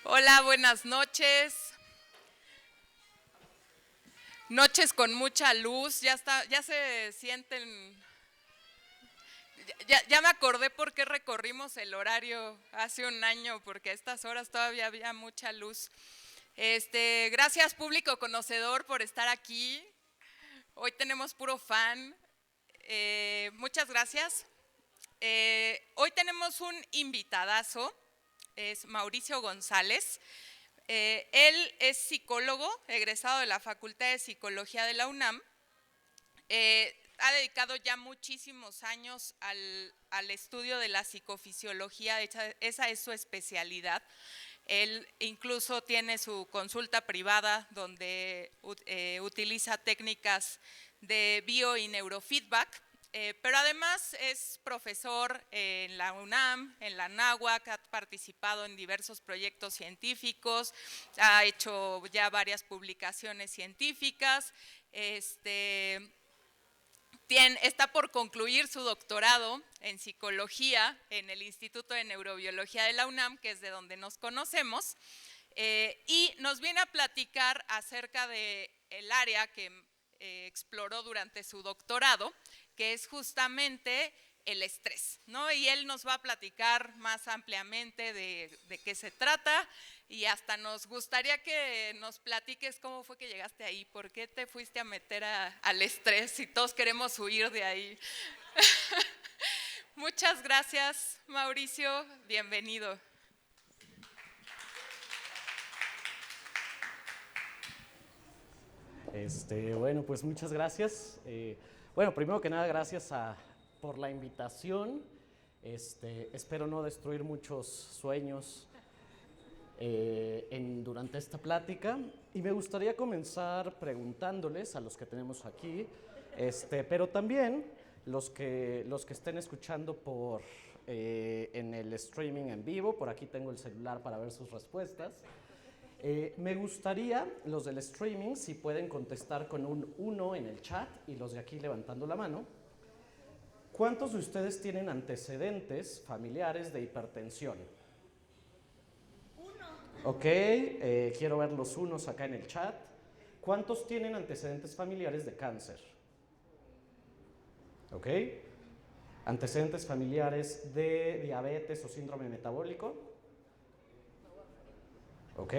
Hola, buenas noches. Noches con mucha luz, ya se sienten. Ya me acordé por qué recorrimos el horario hace un año, porque a estas horas todavía había mucha luz. Gracias público conocedor por estar aquí. Hoy tenemos puro fan. Muchas gracias. Hoy tenemos un invitadazo, es Mauricio González. Él es psicólogo, egresado de la Facultad de Psicología de la UNAM. Ha dedicado ya muchísimos años al estudio de la psicofisiología, esa es su especialidad. Él incluso tiene su consulta privada donde utiliza técnicas de bio y neurofeedback. Pero además es profesor en la UNAM, en la NAHUAC, ha participado en diversos proyectos científicos, ha hecho ya varias publicaciones científicas, está por concluir su doctorado en psicología en el Instituto de Neurobiología de la UNAM, que es de donde nos conocemos, y nos viene a platicar acerca del área que exploró durante su doctorado, que es justamente el estrés, ¿no? Y él nos va a platicar más ampliamente de qué se trata y hasta nos gustaría que nos platiques cómo fue que llegaste ahí, por qué te fuiste a meter al estrés y todos queremos huir de ahí. Muchas gracias, Mauricio, bienvenido. Bueno, pues muchas gracias. Bueno, primero que nada, gracias por la invitación. Espero no destruir muchos sueños durante esta plática. Y me gustaría comenzar preguntándoles a los que tenemos aquí, pero también los que estén escuchando en el streaming en vivo. Por aquí tengo el celular para ver sus respuestas. Me gustaría, los del streaming, si pueden contestar con un 1 en el chat y los de aquí levantando la mano. ¿Cuántos de ustedes tienen antecedentes familiares de hipertensión? Ok, quiero ver los unos acá en el chat. ¿Cuántos tienen antecedentes familiares de cáncer? Ok. ¿Antecedentes familiares de diabetes o síndrome metabólico? Ok,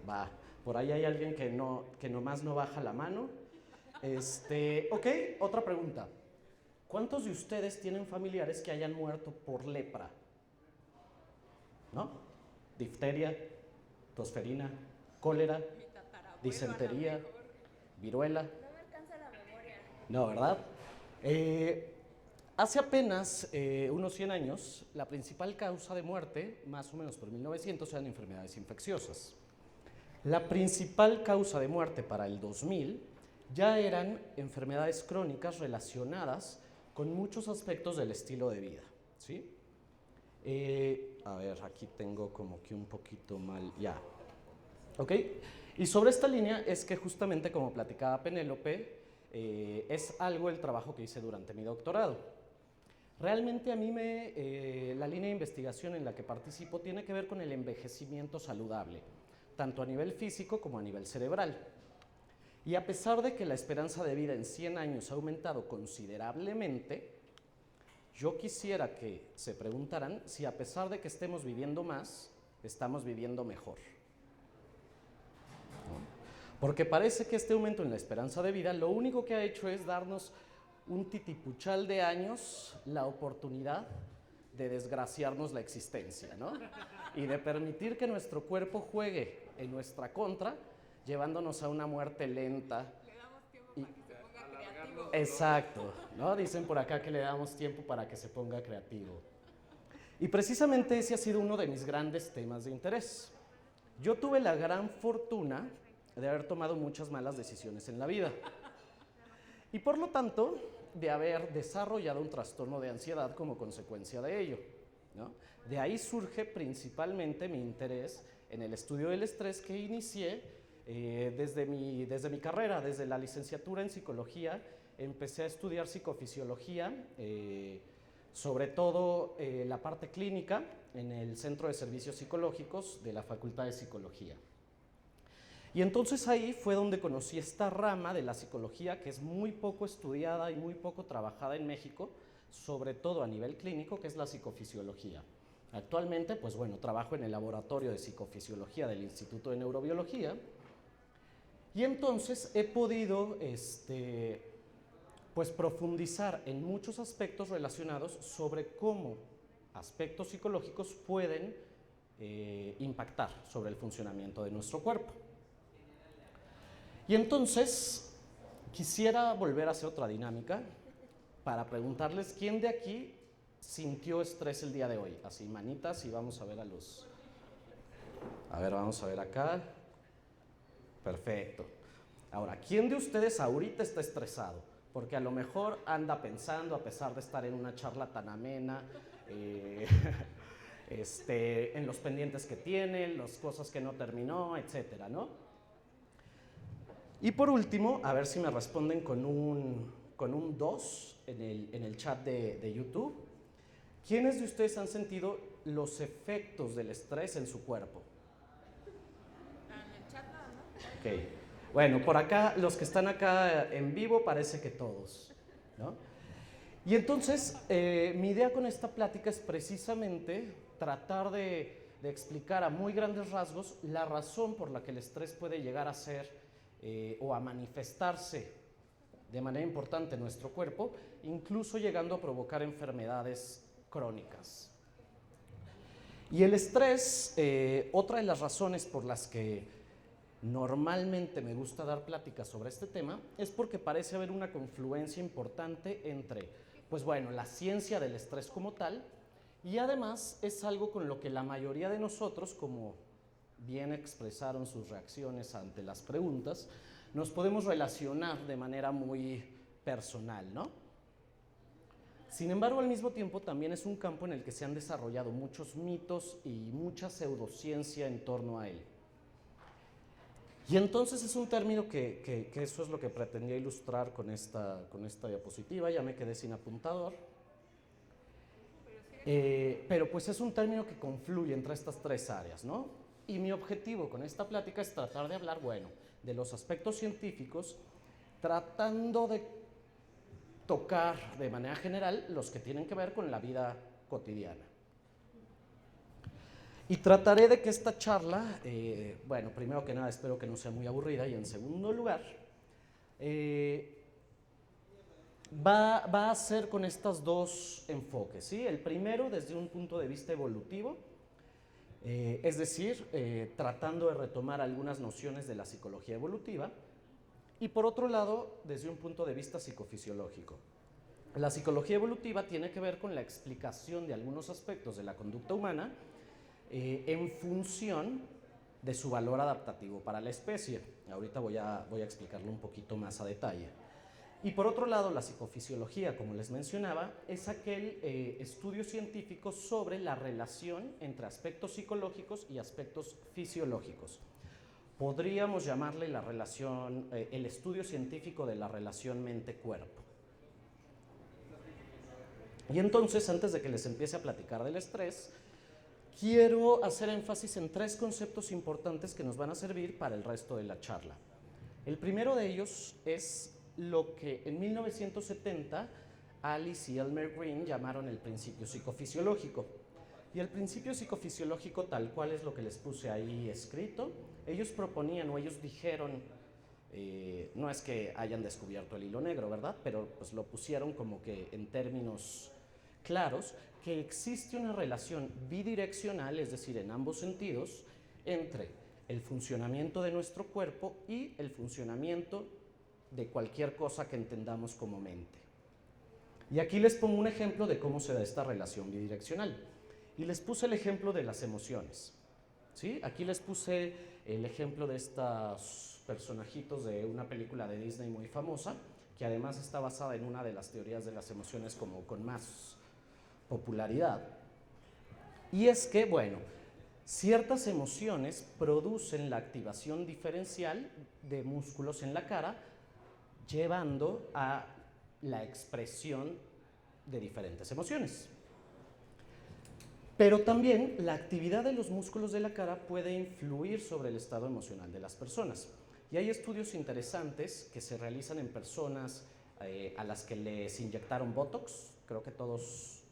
va. Por ahí hay alguien que nomás no baja la mano. Ok, otra pregunta. ¿Cuántos de ustedes tienen familiares que hayan muerto por lepra? ¿No? Difteria, tosferina, cólera, disentería, viruela. No me alcanza la memoria. No, ¿verdad? Hace apenas unos 100 años, la principal causa de muerte, más o menos por 1900, eran enfermedades infecciosas. La principal causa de muerte para el 2000 ya eran enfermedades crónicas relacionadas con muchos aspectos del estilo de vida, ¿sí? A ver, aquí tengo como que un poquito mal, ya. ¿Ok? Y sobre esta línea es que justamente como platicaba Penélope, es algo el trabajo que hice durante mi doctorado. Realmente a mí la línea de investigación en la que participo tiene que ver con el envejecimiento saludable, tanto a nivel físico como a nivel cerebral. Y a pesar de que la esperanza de vida en 100 años ha aumentado considerablemente, yo quisiera que se preguntaran si a pesar de que estemos viviendo más, estamos viviendo mejor. Porque parece que este aumento en la esperanza de vida lo único que ha hecho es darnos un titipuchal de años la oportunidad de desgraciarnos la existencia, ¿no? Y de permitir que nuestro cuerpo juegue en nuestra contra, llevándonos a una muerte lenta. Le damos tiempo para que se ponga creativo. Exacto, ¿no? Dicen por acá que le damos tiempo para que se ponga creativo. Y precisamente ese ha sido uno de mis grandes temas de interés. Yo tuve la gran fortuna de haber tomado muchas malas decisiones en la vida. Y por lo tanto, de haber desarrollado un trastorno de ansiedad como consecuencia de ello, ¿no? De ahí surge principalmente mi interés en el estudio del estrés que inicié desde mi carrera, desde la licenciatura en psicología. Empecé a estudiar psicofisiología, sobre todo la parte clínica, en el Centro de Servicios Psicológicos de la Facultad de Psicología. Y entonces ahí fue donde conocí esta rama de la psicología que es muy poco estudiada y muy poco trabajada en México, sobre todo a nivel clínico, que es la psicofisiología. Actualmente, pues bueno, trabajo en el laboratorio de psicofisiología del Instituto de Neurobiología y entonces he podido pues profundizar en muchos aspectos relacionados sobre cómo aspectos psicológicos pueden impactar sobre el funcionamiento de nuestro cuerpo. Y entonces quisiera volver a hacer otra dinámica para preguntarles quién de aquí sintió estrés el día de hoy. Así, manitas, y vamos a ver a los... A ver, vamos a ver acá. Perfecto. Ahora, ¿quién de ustedes ahorita está estresado? Porque a lo mejor anda pensando, a pesar de estar en una charla tan amena, en los pendientes que tiene, las cosas que no terminó, etcétera, ¿no? Y por último, a ver si me responden con un 2 en el chat de YouTube. ¿Quiénes de ustedes han sentido los efectos del estrés en su cuerpo? En el chat nada, ¿no? Ok. Bueno, por acá, los que están acá en vivo, parece que todos, ¿no? Y entonces, mi idea con esta plática es precisamente tratar de explicar a muy grandes rasgos la razón por la que el estrés puede llegar a ser o a manifestarse de manera importante en nuestro cuerpo, incluso llegando a provocar enfermedades crónicas. Y el estrés, otra de las razones por las que normalmente me gusta dar pláticas sobre este tema, es porque parece haber una confluencia importante entre, pues bueno, la ciencia del estrés como tal, y además es algo con lo que la mayoría de nosotros, como bien expresaron sus reacciones ante las preguntas, nos podemos relacionar de manera muy personal, ¿no? Sin embargo, al mismo tiempo también es un campo en el que se han desarrollado muchos mitos y mucha pseudociencia en torno a él. Y entonces es un término que eso es lo que pretendía ilustrar con esta diapositiva, ya me quedé sin apuntador. Pero pues es un término que confluye entre estas tres áreas, ¿no? Y mi objetivo con esta plática es tratar de hablar, bueno, de los aspectos científicos, tratando de tocar de manera general los que tienen que ver con la vida cotidiana. Y trataré de que esta charla, bueno, primero que nada espero que no sea muy aburrida y en segundo lugar, va a ser con estos dos enfoques, ¿sí? El primero desde un punto de vista evolutivo, es decir, tratando de retomar algunas nociones de la psicología evolutiva, y por otro lado, desde un punto de vista psicofisiológico. La psicología evolutiva tiene que ver con la explicación de algunos aspectos de la conducta humana en función de su valor adaptativo para la especie. Ahorita voy a explicarlo un poquito más a detalle. Y por otro lado, la psicofisiología, como les mencionaba, es aquel estudio científico sobre la relación entre aspectos psicológicos y aspectos fisiológicos. Podríamos llamarle la relación, el estudio científico de la relación mente-cuerpo. Y entonces, antes de que les empiece a platicar del estrés, quiero hacer énfasis en tres conceptos importantes que nos van a servir para el resto de la charla. El primero de ellos es lo que en 1970 Alice y Elmer Green llamaron el principio psicofisiológico. Y el principio psicofisiológico, tal cual es lo que les puse ahí escrito, ellos proponían o ellos dijeron, no es que hayan descubierto el hilo negro, ¿verdad? Pero pues lo pusieron como que en términos claros, que existe una relación bidireccional, es decir, en ambos sentidos, entre el funcionamiento de nuestro cuerpo y el funcionamiento de cualquier cosa que entendamos como mente. Y aquí les pongo un ejemplo de cómo se da esta relación bidireccional. Y les puse el ejemplo de las emociones, ¿sí? Aquí les puse el ejemplo de estos personajitos de una película de Disney muy famosa, que además está basada en una de las teorías de las emociones como con más popularidad. Y es que, bueno, ciertas emociones producen la activación diferencial de músculos en la cara, llevando a la expresión de diferentes emociones. Pero también la actividad de los músculos de la cara puede influir sobre el estado emocional de las personas. Y hay estudios interesantes que se realizan en personas a las que les inyectaron Botox. Creo que todos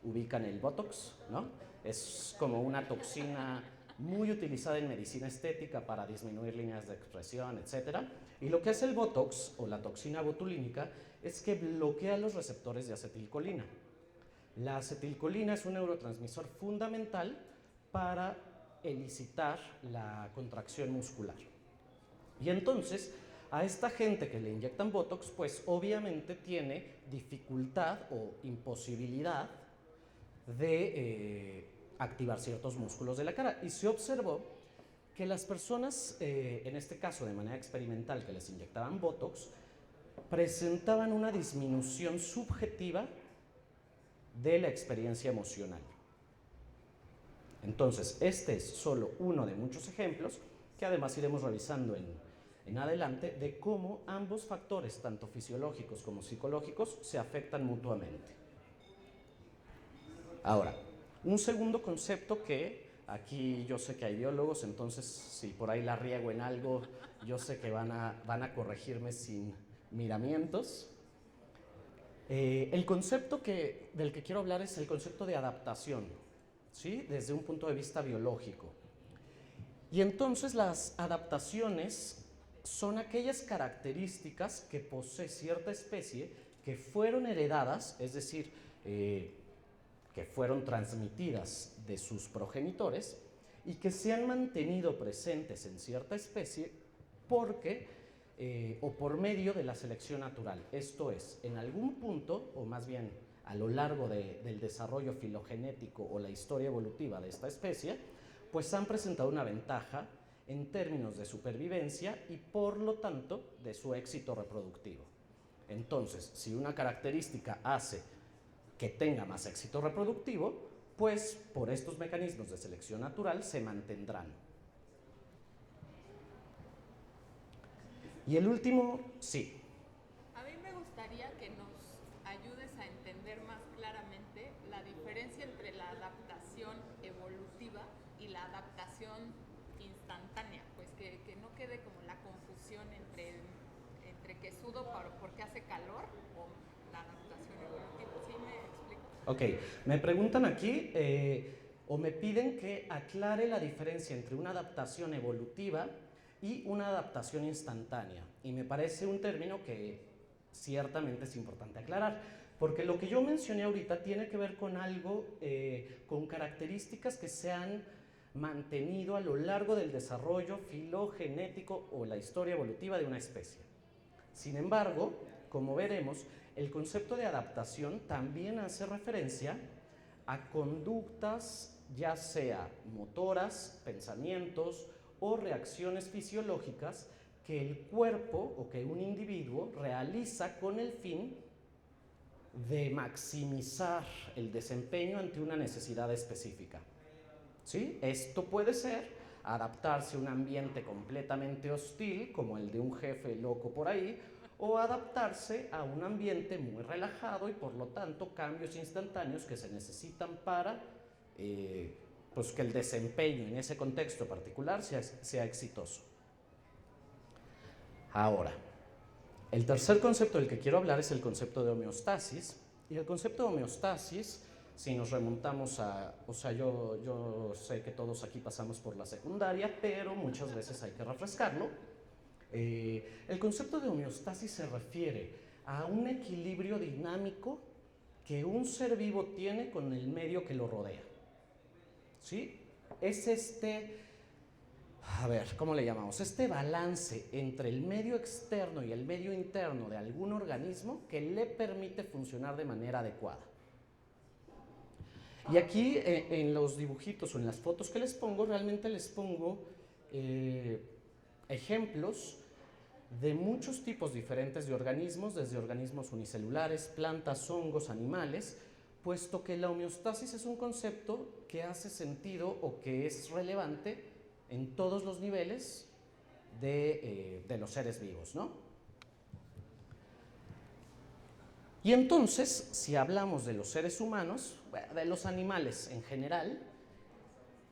ubican el Botox, ¿no? Es como una toxina muy utilizada en medicina estética para disminuir líneas de expresión, etc. Y lo que hace el Botox, o la toxina botulínica, es que bloquea los receptores de acetilcolina. La acetilcolina es un neurotransmisor fundamental para elicitar la contracción muscular. Y entonces, a esta gente que le inyectan Botox, pues obviamente tiene dificultad o imposibilidad de activar ciertos músculos de la cara. Y se observó que las personas, en este caso de manera experimental, que les inyectaban Botox, presentaban una disminución subjetiva de la experiencia emocional. Entonces, este es solo uno de muchos ejemplos que además iremos revisando en adelante de cómo ambos factores, tanto fisiológicos como psicológicos, se afectan mutuamente. Ahora, un segundo concepto que aquí yo sé que hay biólogos, entonces si por ahí la riego en algo, yo sé que van a corregirme sin miramientos. El concepto del que quiero hablar es el concepto de adaptación, ¿sí? Desde un punto de vista biológico. Y entonces las adaptaciones son aquellas características que posee cierta especie que fueron heredadas, es decir, que fueron transmitidas de sus progenitores y que se han mantenido presentes en cierta especie porque o por medio de la selección natural. Esto es, en algún punto, o más bien a lo largo del desarrollo filogenético o la historia evolutiva de esta especie, pues han presentado una ventaja en términos de supervivencia y por lo tanto de su éxito reproductivo. Entonces, si una característica hace que tenga más éxito reproductivo, pues por estos mecanismos de selección natural se mantendrán. Y el último, sí. A mí me gustaría que nos ayudes a entender más claramente la diferencia entre la adaptación evolutiva y la adaptación instantánea, pues que no quede como la confusión entre que sudo porque hace calor o la adaptación evolutiva. ¿Sí me explico? Ok, me preguntan aquí o me piden que aclare la diferencia entre una adaptación evolutiva y una adaptación instantánea. Y me parece un término que ciertamente es importante aclarar, porque lo que yo mencioné ahorita tiene que ver con algo, con características que se han mantenido a lo largo del desarrollo filogenético o la historia evolutiva de una especie. Sin embargo, como veremos, el concepto de adaptación también hace referencia a conductas, ya sea motoras, pensamientos o reacciones fisiológicas que el cuerpo o que un individuo realiza con el fin de maximizar el desempeño ante una necesidad específica. ¿Sí? Esto puede ser adaptarse a un ambiente completamente hostil, como el de un jefe loco por ahí, o adaptarse a un ambiente muy relajado y por lo tanto cambios instantáneos que se necesitan para pues que el desempeño en ese contexto particular sea exitoso. Ahora, el tercer concepto del que quiero hablar es el concepto de homeostasis. Y el concepto de homeostasis, si nos remontamos a, o sea, yo sé que todos aquí pasamos por la secundaria, pero muchas veces hay que refrescarlo. El concepto de homeostasis se refiere a un equilibrio dinámico que un ser vivo tiene con el medio que lo rodea. ¿Sí? Es ¿cómo le llamamos? Este balance entre el medio externo y el medio interno de algún organismo que le permite funcionar de manera adecuada. Y aquí en los dibujitos o en las fotos que les pongo, realmente les pongo ejemplos de muchos tipos diferentes de organismos, desde organismos unicelulares, plantas, hongos, animales, puesto que la homeostasis es un concepto que hace sentido o que es relevante en todos los niveles de los seres vivos, ¿no? Y entonces, si hablamos de los seres humanos, de los animales en general,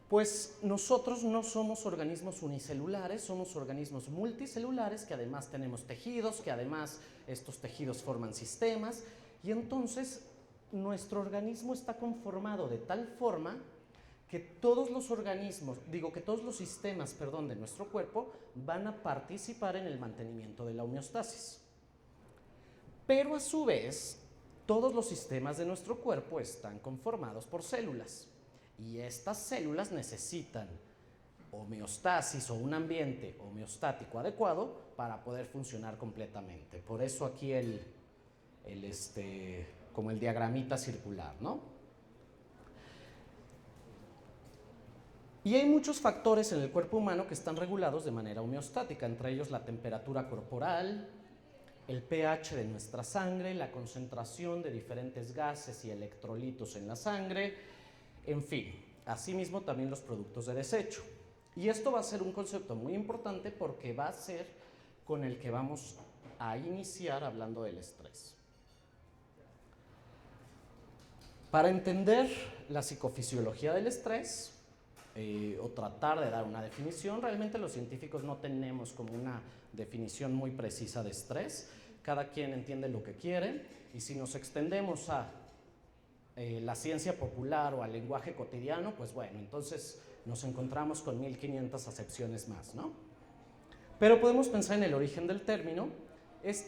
pues nosotros no somos organismos unicelulares, somos organismos multicelulares que además tenemos tejidos, que además estos tejidos forman sistemas, y entonces nuestro organismo está conformado de tal forma que todos los sistemas, de nuestro cuerpo van a participar en el mantenimiento de la homeostasis. Pero a su vez, todos los sistemas de nuestro cuerpo están conformados por células. Y estas células necesitan homeostasis o un ambiente homeostático adecuado para poder funcionar completamente. Por eso aquí como el diagramita circular, ¿no? Y hay muchos factores en el cuerpo humano que están regulados de manera homeostática, entre ellos la temperatura corporal, el pH de nuestra sangre, la concentración de diferentes gases y electrolitos en la sangre, en fin, asimismo también los productos de desecho. Y esto va a ser un concepto muy importante porque va a ser con el que vamos a iniciar hablando del estrés. Para entender la psicofisiología del estrés, o tratar de dar una definición, realmente los científicos no tenemos como una definición muy precisa de estrés, cada quien entiende lo que quiere, y si nos extendemos a la ciencia popular o al lenguaje cotidiano, pues bueno, entonces nos encontramos con 1500 acepciones más, ¿no? Pero podemos pensar en el origen del término. Es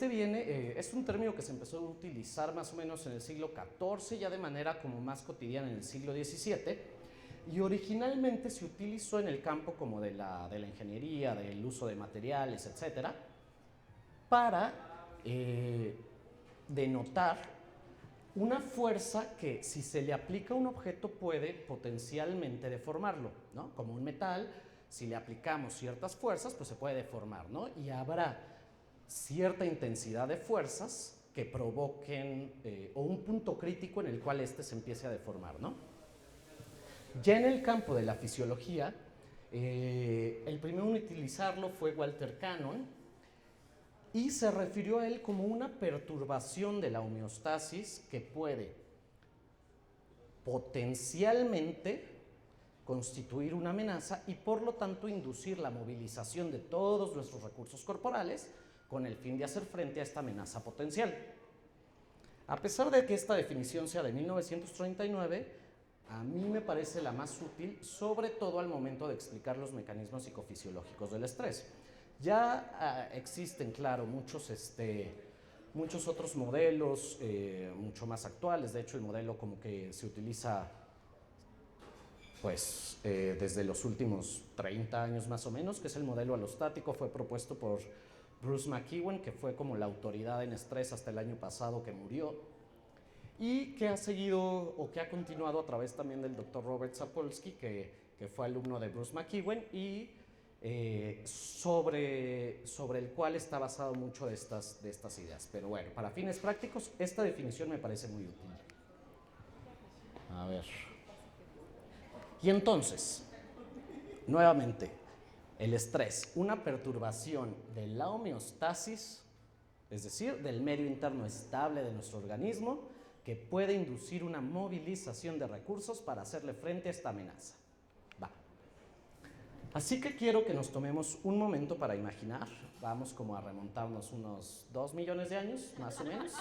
un término que se empezó a utilizar más o menos en el siglo XIV, ya de manera como más cotidiana en el siglo XVII, y originalmente se utilizó en el campo como de la ingeniería, del uso de materiales, etcétera, para denotar una fuerza que, si se le aplica a un objeto, puede potencialmente deformarlo, ¿no? Como un metal, si le aplicamos ciertas fuerzas, pues se puede deformar, ¿no? Y habrá cierta intensidad de fuerzas que provoquen o un punto crítico en el cual éste se empiece a deformar, ¿no? Ya en el campo de la fisiología, el primero en utilizarlo fue Walter Cannon, y se refirió a él como una perturbación de la homeostasis que puede potencialmente constituir una amenaza y por lo tanto inducir la movilización de todos nuestros recursos corporales con el fin de hacer frente a esta amenaza potencial. A pesar de que esta definición sea de 1939, a mí me parece la más útil, sobre todo al momento de explicar los mecanismos psicofisiológicos del estrés. Ya existen, claro, muchos otros modelos mucho más actuales. De hecho, el modelo como que se utiliza pues desde los últimos 30 años más o menos, que es el modelo alostático. Fue propuesto por Bruce McEwen, que fue como la autoridad en estrés hasta el año pasado, que murió, y que ha seguido o que ha continuado a través también del Dr. Robert Sapolsky, que fue alumno de Bruce McEwen, y sobre el cual está basado mucho de estas ideas. Pero bueno, para fines prácticos, esta definición me parece muy útil. A ver. Y entonces, nuevamente, el estrés, una perturbación de la homeostasis, es decir, del medio interno estable de nuestro organismo, que puede inducir una movilización de recursos para hacerle frente a esta amenaza. Así que quiero que nos tomemos un momento para imaginar, vamos como a remontarnos unos 2 millones de años, más o menos.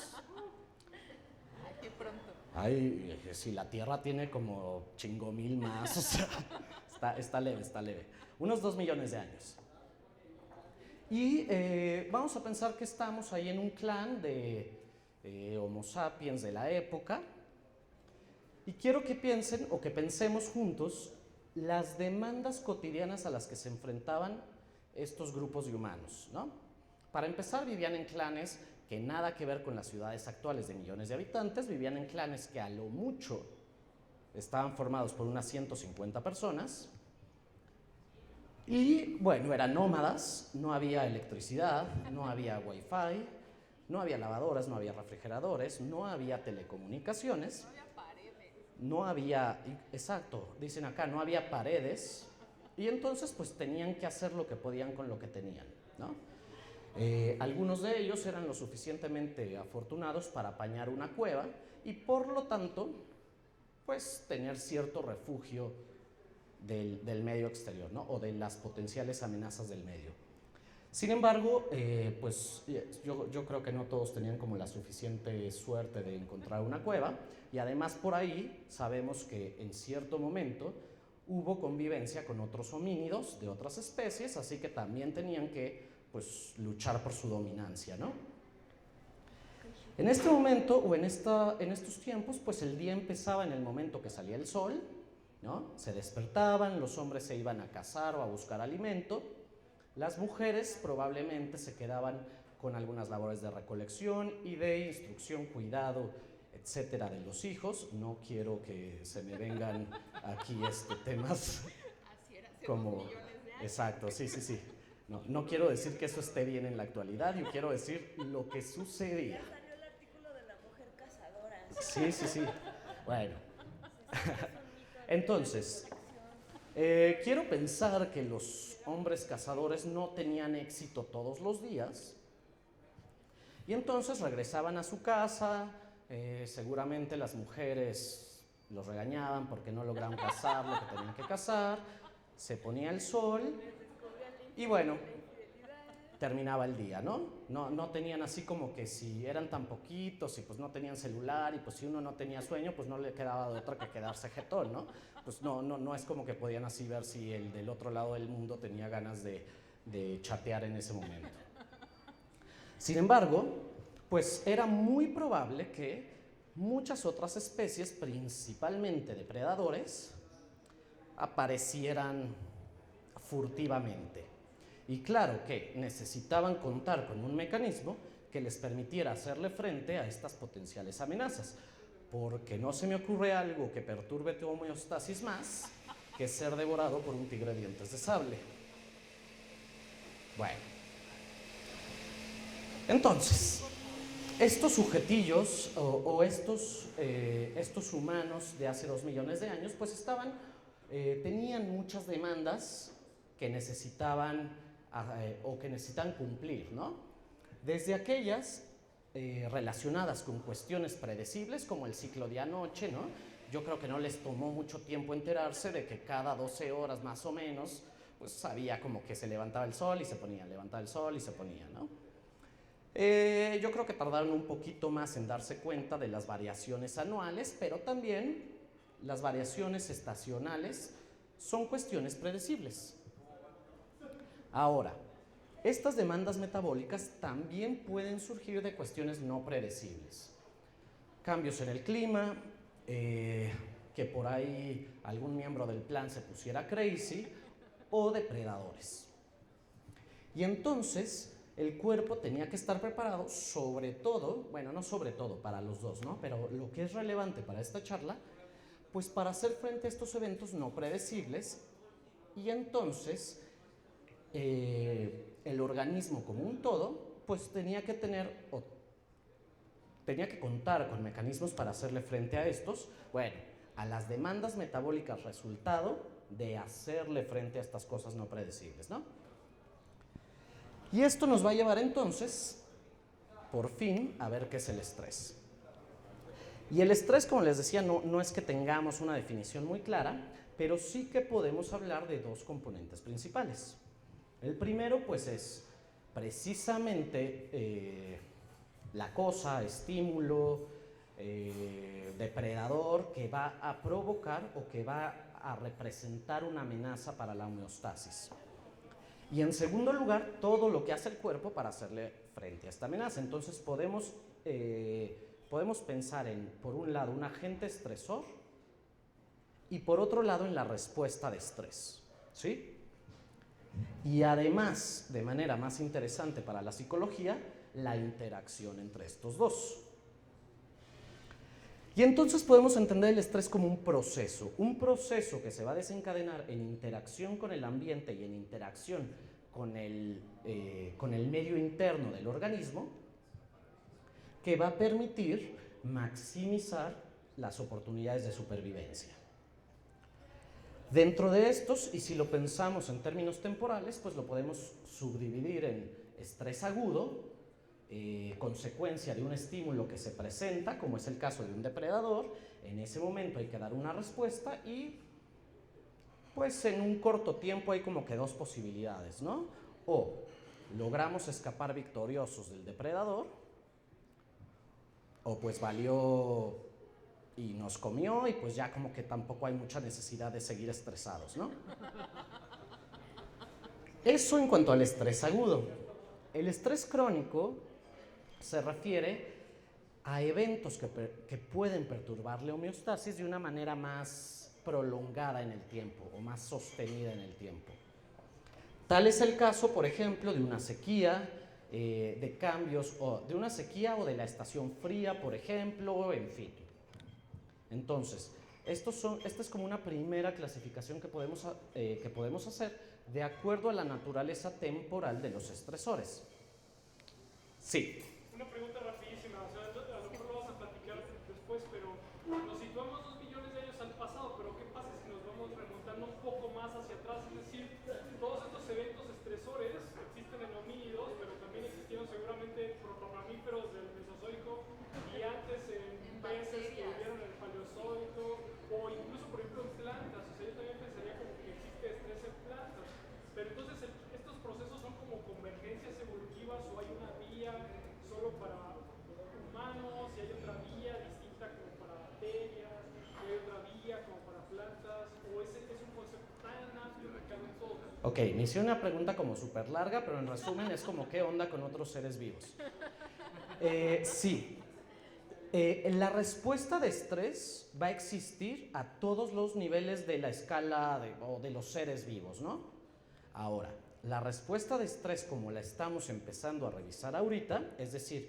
Ay, qué pronto. Ay, si la Tierra tiene como 5,000 más, o sea, está leve. Unos 2 millones de años. Y vamos a pensar que estamos ahí en un clan de Homo sapiens de la época, y quiero que piensen o que pensemos juntos las demandas cotidianas a las que se enfrentaban estos grupos de humanos, ¿no? Para empezar, vivían en clanes que nada que ver con las ciudades actuales de millones de habitantes, vivían en clanes que a lo mucho estaban formados por unas 150 personas, y bueno, eran nómadas, no había electricidad, no había wifi, no había lavadoras, no había refrigeradores, no había telecomunicaciones. No había, exacto, dicen acá, no había paredes, y entonces pues tenían que hacer lo que podían con lo que tenían, ¿no? Algunos de ellos eran lo suficientemente afortunados para apañar una cueva, y por lo tanto pues tener cierto refugio del medio exterior, ¿no? O de las potenciales amenazas del medio. Sin embargo, pues yo creo que no todos tenían como la suficiente suerte de encontrar una cueva, y además por ahí sabemos que en cierto momento hubo convivencia con otros homínidos de otras especies, así que también tenían que, pues, luchar por su dominancia, ¿no? En este momento o en estos tiempos, pues el día empezaba en el momento que salía el sol, ¿no? Se despertaban, los hombres se iban a cazar o a buscar alimento. Las mujeres probablemente se quedaban con algunas labores de recolección y de instrucción, cuidado, etcétera, de los hijos. No quiero que se me vengan aquí temas Así era hace como... 2 millones de años. Exacto, sí. No quiero decir que eso esté bien en la actualidad, yo quiero decir lo que sucedía. Ya salió el artículo de la mujer cazadora. Sí. Bueno. Entonces, quiero pensar que los hombres cazadores no tenían éxito todos los días, y entonces regresaban a su casa, seguramente las mujeres los regañaban porque no lograban cazar lo que tenían que cazar, se ponía el sol y bueno, terminaba el día, ¿no? No tenían así como que si eran tan poquitos y pues no tenían celular, y pues si uno no tenía sueño, pues no le quedaba de otra que quedarse jetón, ¿no? Pues no es como que podían así ver si el del otro lado del mundo tenía ganas de chatear en ese momento. Sin embargo, pues era muy probable que muchas otras especies, principalmente depredadores, aparecieran furtivamente. Y claro que necesitaban contar con un mecanismo que les permitiera hacerle frente a estas potenciales amenazas, porque no se me ocurre algo que perturbe tu homeostasis más que ser devorado por un tigre de dientes de sable. Bueno, entonces, estos sujetillos o estos humanos de hace 2 millones de años, pues tenían muchas demandas que necesitaban o que necesitan cumplir, ¿no? Desde aquellas relacionadas con cuestiones predecibles como el ciclo día-noche, ¿no? Yo creo que no les tomó mucho tiempo enterarse de que cada 12 horas más o menos, pues sabía como que se levantaba el sol y se ponía, levantaba el sol y se ponía, ¿no? Yo creo que tardaron un poquito más en darse cuenta de las variaciones anuales, pero también las variaciones estacionales son cuestiones predecibles. Ahora, estas demandas metabólicas también pueden surgir de cuestiones no predecibles. Cambios en el clima, que por ahí algún miembro del plan se pusiera crazy, o depredadores. Y entonces el cuerpo tenía que estar preparado, sobre todo, bueno, no sobre todo para los dos, ¿no? Pero lo que es relevante para esta charla, pues para hacer frente a estos eventos no predecibles, y entonces el organismo como un todo, pues tenía que contar con mecanismos para hacerle frente a estos, bueno, a las demandas metabólicas resultado de hacerle frente a estas cosas no predecibles, ¿no? Y esto nos va a llevar entonces, por fin, a ver qué es el estrés. Y el estrés, como les decía, no es que tengamos una definición muy clara, pero sí que podemos hablar de 2 componentes principales. El primero, pues, es precisamente la cosa, estímulo, depredador que va a provocar o que va a representar una amenaza para la homeostasis. Y en segundo lugar, todo lo que hace el cuerpo para hacerle frente a esta amenaza. Entonces podemos pensar en, por un lado, un agente estresor y por otro lado, en la respuesta de estrés, ¿sí? Y además, de manera más interesante para la psicología, la interacción entre estos dos. Y entonces podemos entender el estrés como un proceso que se va a desencadenar en interacción con el ambiente y en interacción con el medio interno del organismo, que va a permitir maximizar las oportunidades de supervivencia. Dentro de estos, y si lo pensamos en términos temporales, pues lo podemos subdividir en estrés agudo, consecuencia de un estímulo que se presenta, como es el caso de un depredador. En ese momento hay que dar una respuesta y pues en un corto tiempo hay como que dos posibilidades, ¿no? O logramos escapar victoriosos del depredador, o pues valió y nos comió y pues ya como que tampoco hay mucha necesidad de seguir estresados, ¿no? Eso en cuanto al estrés agudo. El estrés crónico se refiere a eventos que pueden perturbar la homeostasis de una manera más prolongada en el tiempo o más sostenida en el tiempo. Tal es el caso, por ejemplo, de una sequía, de cambios o de una sequía o de la estación fría, por ejemplo, en fin. Entonces, esta es como una primera clasificación que podemos hacer de acuerdo a la naturaleza temporal de los estresores. Sí. Una pregunta rapidísima, o sea, a lo mejor lo vas a platicar después, pero nos situamos 2 millones de años al pasado, pero ¿qué pasa si nos vamos remontando un poco más hacia atrás? Es decir, todos estos eventos estresores existen en homínidos, pero también existieron seguramente protomamíferos del Mesozoico y antes en peces que vivieron en el Paleozoico, o incluso, por ejemplo, en plantas. O sea, yo también pensaría como que existe estrés en plantas. Pero entonces, ¿estos procesos son como convergencias evolutivas o hay una vía solo para humanos y hay otra vía distinta como para bacterias y hay otra vía como para plantas? ¿O es un concepto tan amplio que cabe en todo? Ok, me hice una pregunta como súper larga, pero en resumen es como ¿qué onda con otros seres vivos? Sí. La respuesta de estrés va a existir a todos los niveles de la escala o de los seres vivos, ¿no? Ahora, la respuesta de estrés como la estamos empezando a revisar ahorita, es decir,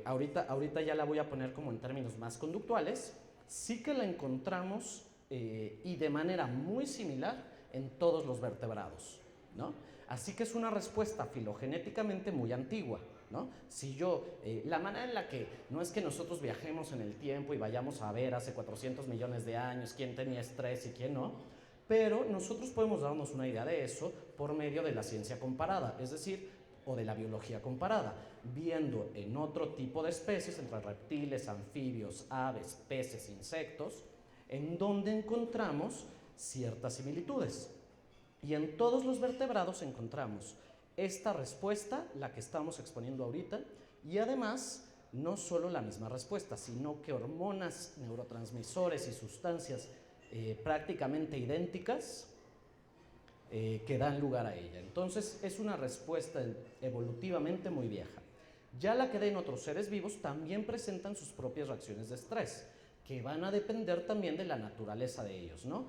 ahorita ya la voy a poner como en términos más conductuales, sí que la encontramos y de manera muy similar en todos los vertebrados, ¿no? Así que es una respuesta filogenéticamente muy antigua, ¿no? Si la manera en la que no es que nosotros viajemos en el tiempo y vayamos a ver hace 400 millones de años quién tenía estrés y quién no, pero nosotros podemos darnos una idea de eso por medio de la ciencia comparada, es decir, o de la biología comparada, viendo en otro tipo de especies, entre reptiles, anfibios, aves, peces, insectos, en donde encontramos ciertas similitudes. Y en todos los vertebrados encontramos esta respuesta, la que estamos exponiendo ahorita, y además no solo la misma respuesta, sino que hormonas, neurotransmisores y sustancias prácticamente idénticas que dan lugar a ella. Entonces es una respuesta evolutivamente muy vieja. Ya la que den otros seres vivos también presentan sus propias reacciones de estrés, que van a depender también de la naturaleza de ellos, ¿no?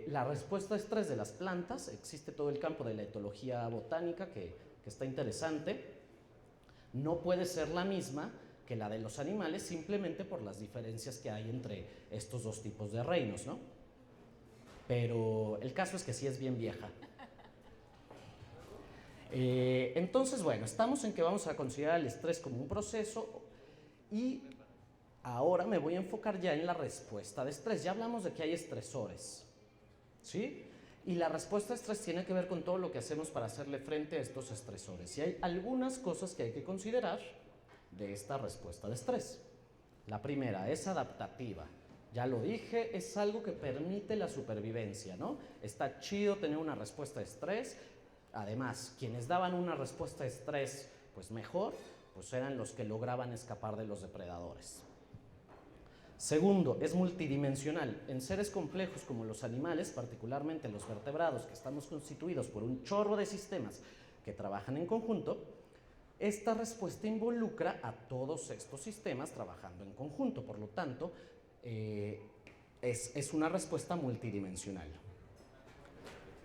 La respuesta de estrés de las plantas, existe todo el campo de la etología botánica que está interesante, no puede ser la misma que la de los animales simplemente por las diferencias que hay entre estos dos tipos de reinos, ¿no? Pero el caso es que sí es bien vieja. Entonces, bueno, estamos en que vamos a considerar el estrés como un proceso y ahora me voy a enfocar ya en la respuesta de estrés. Ya hablamos de que hay estresores, ¿sí? Y la respuesta de estrés tiene que ver con todo lo que hacemos para hacerle frente a estos estresores. Y hay algunas cosas que hay que considerar de esta respuesta de estrés. La primera es adaptativa. Ya lo dije, es algo que permite la supervivencia, ¿no? Está chido tener una respuesta de estrés. Además, quienes daban una respuesta de estrés pues mejor, pues eran los que lograban escapar de los depredadores. Segundo, es multidimensional. En seres complejos como los animales, particularmente los vertebrados, que estamos constituidos por un chorro de sistemas que trabajan en conjunto, esta respuesta involucra a todos estos sistemas trabajando en conjunto. Por lo tanto, es una respuesta multidimensional.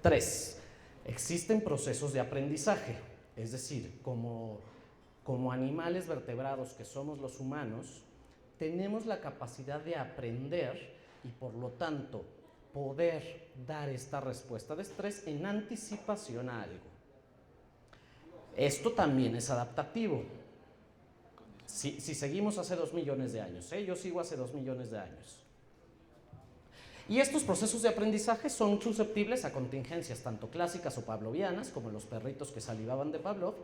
3. Existen procesos de aprendizaje, es decir, como animales vertebrados que somos los humanos, tenemos la capacidad de aprender y por lo tanto poder dar esta respuesta de estrés en anticipación a algo. Esto también es adaptativo. Si seguimos hace 2 millones de años, yo sigo hace 2 millones de años. Y estos procesos de aprendizaje son susceptibles a contingencias tanto clásicas o pavlovianas, como los perritos que salivaban de Pavlov,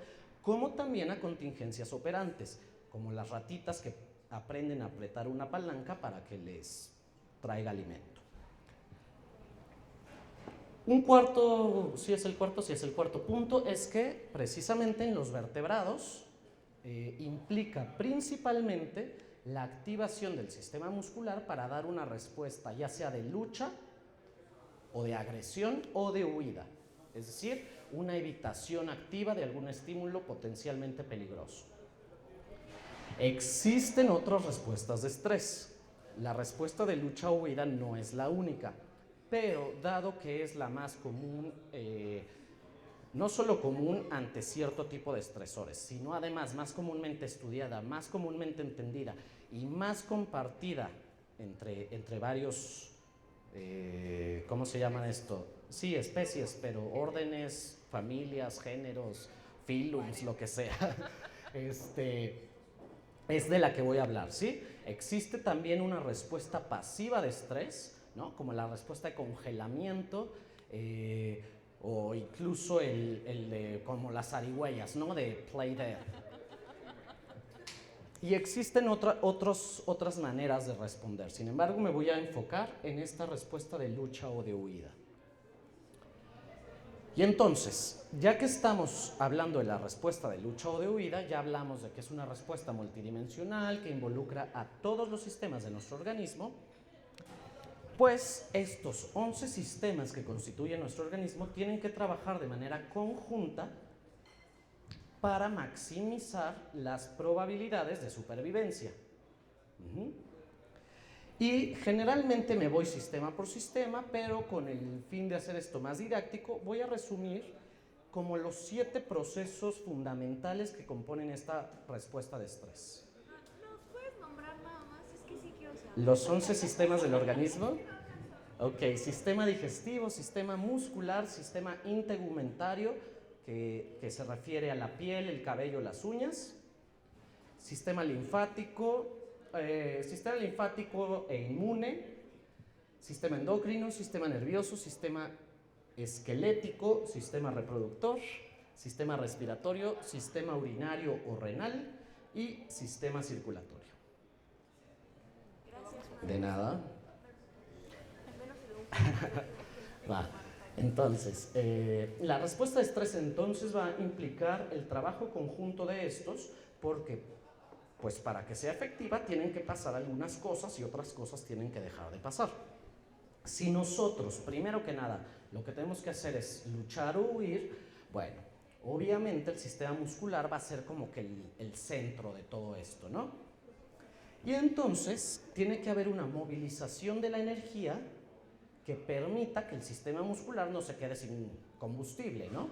como también a contingencias operantes, como las ratitas que aprenden a apretar una palanca para que les traiga alimento. Un cuarto, sí es el cuarto punto, es que precisamente en los vertebrados implica principalmente la activación del sistema muscular para dar una respuesta ya sea de lucha o de agresión o de huida, es decir, una evitación activa de algún estímulo potencialmente peligroso. Existen otras respuestas de estrés. La respuesta de lucha o huida no es la única, pero dado que es la más común, no solo común ante cierto tipo de estresores, sino además más comúnmente estudiada, más comúnmente entendida y más compartida entre varios, ¿cómo se llaman esto? Sí, especies, pero órdenes, familias, géneros, filums, lo que sea. Es de la que voy a hablar, ¿sí? Existe también una respuesta pasiva de estrés, ¿no? Como la respuesta de congelamiento, o incluso el de como las zarigüeyas, ¿no? De play dead. Y existen otras maneras de responder. Sin embargo, me voy a enfocar en esta respuesta de lucha o de huida. Y entonces, ya que estamos hablando de la respuesta de lucha o de huida, ya hablamos de que es una respuesta multidimensional que involucra a todos los sistemas de nuestro organismo, pues estos 11 sistemas que constituyen nuestro organismo tienen que trabajar de manera conjunta para maximizar las probabilidades de supervivencia. Y generalmente me voy sistema por sistema, pero con el fin de hacer esto más didáctico, voy a resumir como los 7 procesos fundamentales que componen esta respuesta de estrés. ¿Los puedes nombrar nada más? Es que sí quiero saber. Los 11 sistemas del organismo. Ok, sistema digestivo, sistema muscular, sistema integumentario, que se refiere a la piel, el cabello, las uñas. Sistema linfático e inmune. Sistema endocrino, sistema nervioso, sistema esquelético, sistema reproductor, sistema respiratorio, sistema urinario o renal y sistema circulatorio. De nada. Va. Entonces, la respuesta de estrés entonces va a implicar el trabajo conjunto de estos, porque pues para que sea efectiva tienen que pasar algunas cosas y otras cosas tienen que dejar de pasar. Si nosotros, primero que nada, lo que tenemos que hacer es luchar o huir, bueno, obviamente el sistema muscular va a ser como que el centro de todo esto, ¿no? Y entonces tiene que haber una movilización de la energía que permita que el sistema muscular no se quede sin combustible, ¿no?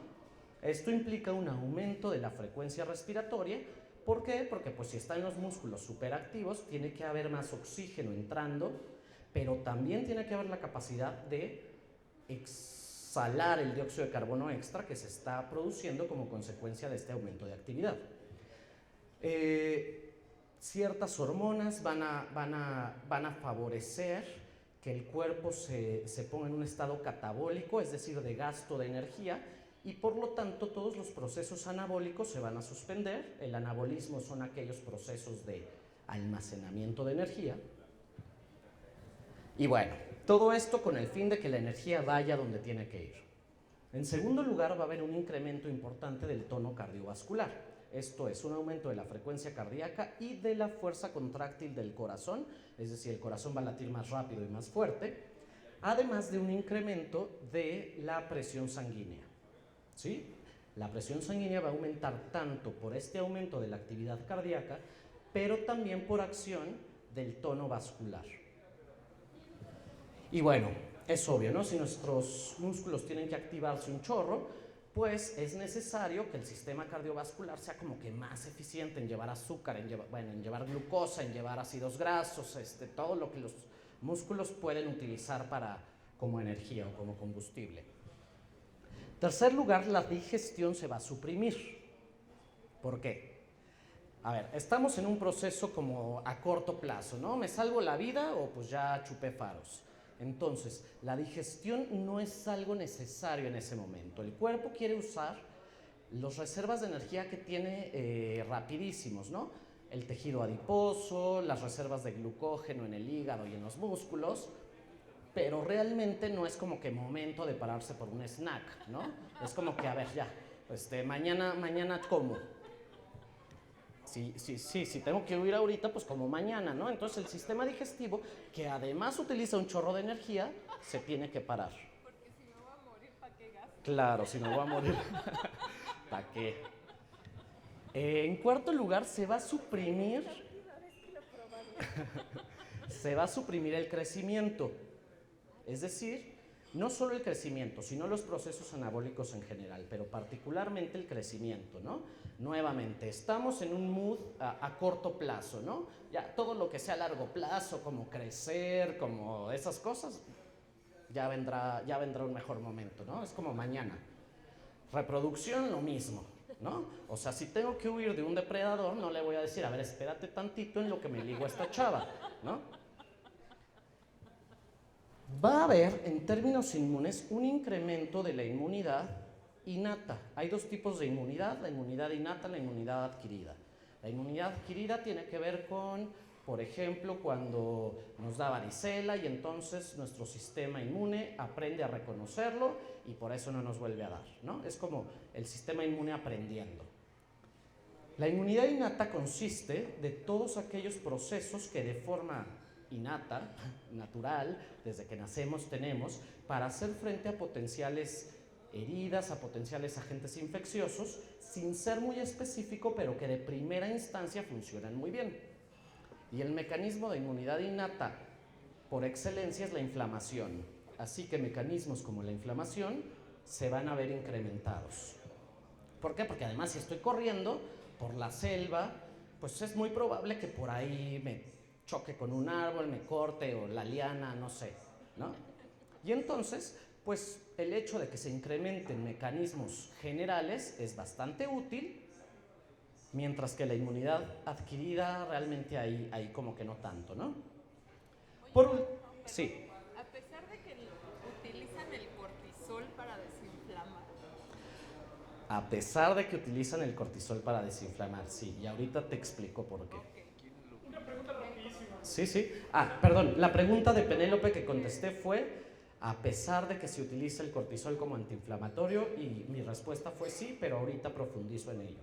Esto implica un aumento de la frecuencia respiratoria. ¿Por qué? Porque pues si están los músculos superactivos, tiene que haber más oxígeno entrando, pero también tiene que haber la capacidad de exhalar el dióxido de carbono extra que se está produciendo como consecuencia de este aumento de actividad. Ciertas hormonas van a favorecer que el cuerpo se ponga en un estado catabólico, es decir, de gasto de energía, y por lo tanto todos los procesos anabólicos se van a suspender. El anabolismo son aquellos procesos de almacenamiento de energía. Y bueno, todo esto con el fin de que la energía vaya donde tiene que ir. En segundo lugar, va a haber un incremento importante del tono cardiovascular. Esto es un aumento de la frecuencia cardíaca y de la fuerza contráctil del corazón, es decir, el corazón va a latir más rápido y más fuerte, además de un incremento de la presión sanguínea. ¿Sí? La presión sanguínea va a aumentar tanto por este aumento de la actividad cardíaca, pero también por acción del tono vascular. Y bueno, es obvio, ¿no? Si nuestros músculos tienen que activarse un chorro, pues es necesario que el sistema cardiovascular sea como que más eficiente en llevar azúcar, en llevar glucosa, en llevar ácidos grasos, todo lo que los músculos pueden utilizar como energía o como combustible. Tercer lugar, la digestión se va a suprimir. ¿Por qué? A ver, estamos en un proceso como a corto plazo, ¿no? ¿Me salvo la vida o pues ya chupé faros? Entonces, la digestión no es algo necesario en ese momento. El cuerpo quiere usar las reservas de energía que tiene rapidísimos, ¿no? El tejido adiposo, las reservas de glucógeno en el hígado y en los músculos, pero realmente no es como que momento de pararse por un snack, ¿no? Es como que, a ver, ya, mañana como. Si tengo que huir ahorita, pues como mañana, ¿no? Entonces el sistema digestivo, que además utiliza un chorro de energía, se tiene que parar. Porque si no va a morir, ¿para qué gasto? Claro, si no voy a morir, ¿para qué? En cuarto lugar, se va a suprimir el crecimiento. Es decir, no solo el crecimiento, sino los procesos anabólicos en general, pero particularmente el crecimiento, ¿no? Nuevamente, estamos en un mood a corto plazo, ¿no? Ya todo lo que sea a largo plazo, como crecer, como esas cosas, ya vendrá un mejor momento, ¿no? Es como mañana. Reproducción, lo mismo, ¿no? O sea, si tengo que huir de un depredador, no le voy a decir, a ver, espérate tantito en lo que me ligo a esta chava, ¿no? Va a haber, en términos inmunes, un incremento de la inmunidad innata. Hay dos tipos de inmunidad, la inmunidad innata y la inmunidad adquirida. La inmunidad adquirida tiene que ver con, por ejemplo, cuando nos da varicela y entonces nuestro sistema inmune aprende a reconocerlo y por eso no nos vuelve a dar, ¿no? Es como el sistema inmune aprendiendo. La inmunidad innata consiste de todos aquellos procesos que de forma innata, natural, desde que nacemos tenemos, para hacer frente a potenciales heridas, a potenciales agentes infecciosos, sin ser muy específico, pero que de primera instancia funcionan muy bien. Y el mecanismo de inmunidad innata por excelencia es la inflamación. Así que mecanismos como la inflamación se van a ver incrementados. ¿Por qué? Porque además si estoy corriendo por la selva, pues es muy probable que por ahí me choque con un árbol, me corte o la liana, no sé, ¿no? Y entonces, pues el hecho de que se incrementen mecanismos generales es bastante útil, mientras que la inmunidad adquirida realmente ahí como que no tanto, ¿no? Sí. A pesar de que utilizan el cortisol para desinflamar. A pesar de que utilizan el cortisol para desinflamar, sí, y ahorita te explico por qué. Una pregunta rapidísima. Sí. Perdón, la pregunta de Penélope que contesté fue, a pesar de que se utiliza el cortisol como antiinflamatorio, y mi respuesta fue sí, pero ahorita profundizo en ello.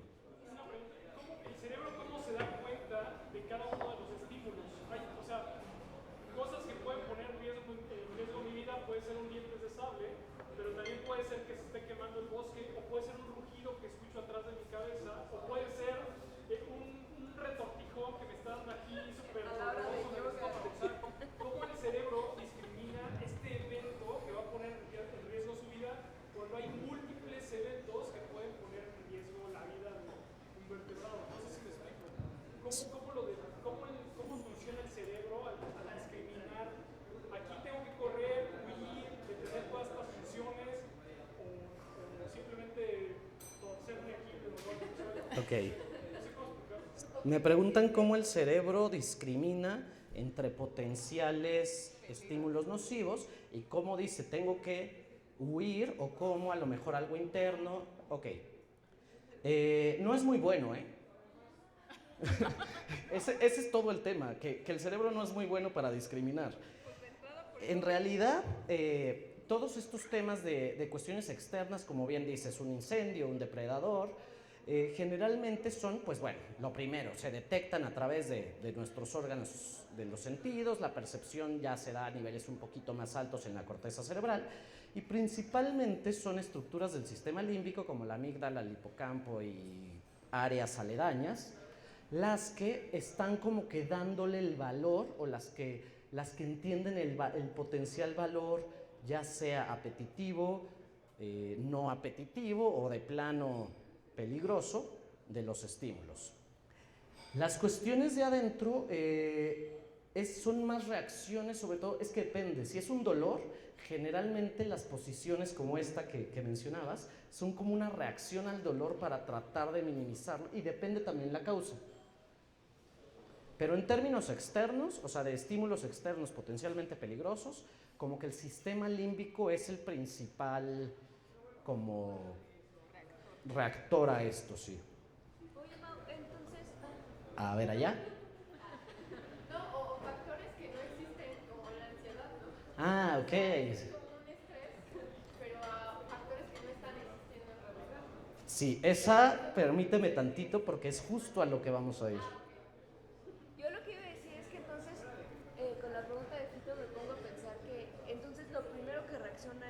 Una pregunta, ¿el cerebro cómo se da cuenta de cada uno de los estímulos? O sea, cosas que pueden poner en riesgo mi vida, puede ser un diente de sable, pero también puede ser que se esté quemando el bosque, o puede ser un rugido que escucho atrás de mi cabeza, o puede ser un retortijón que me está dando aquí súper doloroso en el estómago. O sea, ¿cómo el cerebro discrimina este evento que va a poner en riesgo su vida cuando hay múltiples eventos que pueden poner en riesgo la vida de un vertebrado? No sé si me explico. ¿Cómo funciona el cerebro al discriminar? Aquí tengo que correr, huir, detener todas estas funciones o simplemente torcerme aquí. Ok. Me preguntan cómo el cerebro discrimina entre potenciales estímulos nocivos y cómo dice tengo que huir o cómo a lo mejor algo interno. Ok. No es muy bueno, ¿eh? ese es todo el tema, que el cerebro no es muy bueno para discriminar. En realidad, todos estos temas de cuestiones externas, como bien dices, un incendio, un depredador, generalmente son, pues bueno, lo primero, se detectan a través de nuestros órganos de los sentidos, la percepción ya se da a niveles un poquito más altos en la corteza cerebral, y principalmente son estructuras del sistema límbico como la amígdala, el hipocampo y áreas aledañas, las que están como que dándole el valor o las que entienden el potencial valor, ya sea apetitivo, no apetitivo o de plano peligroso de los estímulos. Las cuestiones de adentro son más reacciones, sobre todo, es que depende. Si es un dolor, generalmente las posiciones como esta que mencionabas son como una reacción al dolor para tratar de minimizarlo y depende también la causa. Pero en términos externos, o sea, de estímulos externos potencialmente peligrosos, como que el sistema límbico es el principal como reactor a esto, sí. Oye, Mau, entonces, A ver, allá. No, o factores que no existen, como la ansiedad, ¿no? Ah, ok. Como un estrés, pero a factores que no están existiendo en realidad. Sí, esa, permíteme tantito porque es justo a lo que vamos a ir. yo lo que iba a decir es que entonces, con la pregunta de Fito me pongo a pensar que entonces lo primero que reacciona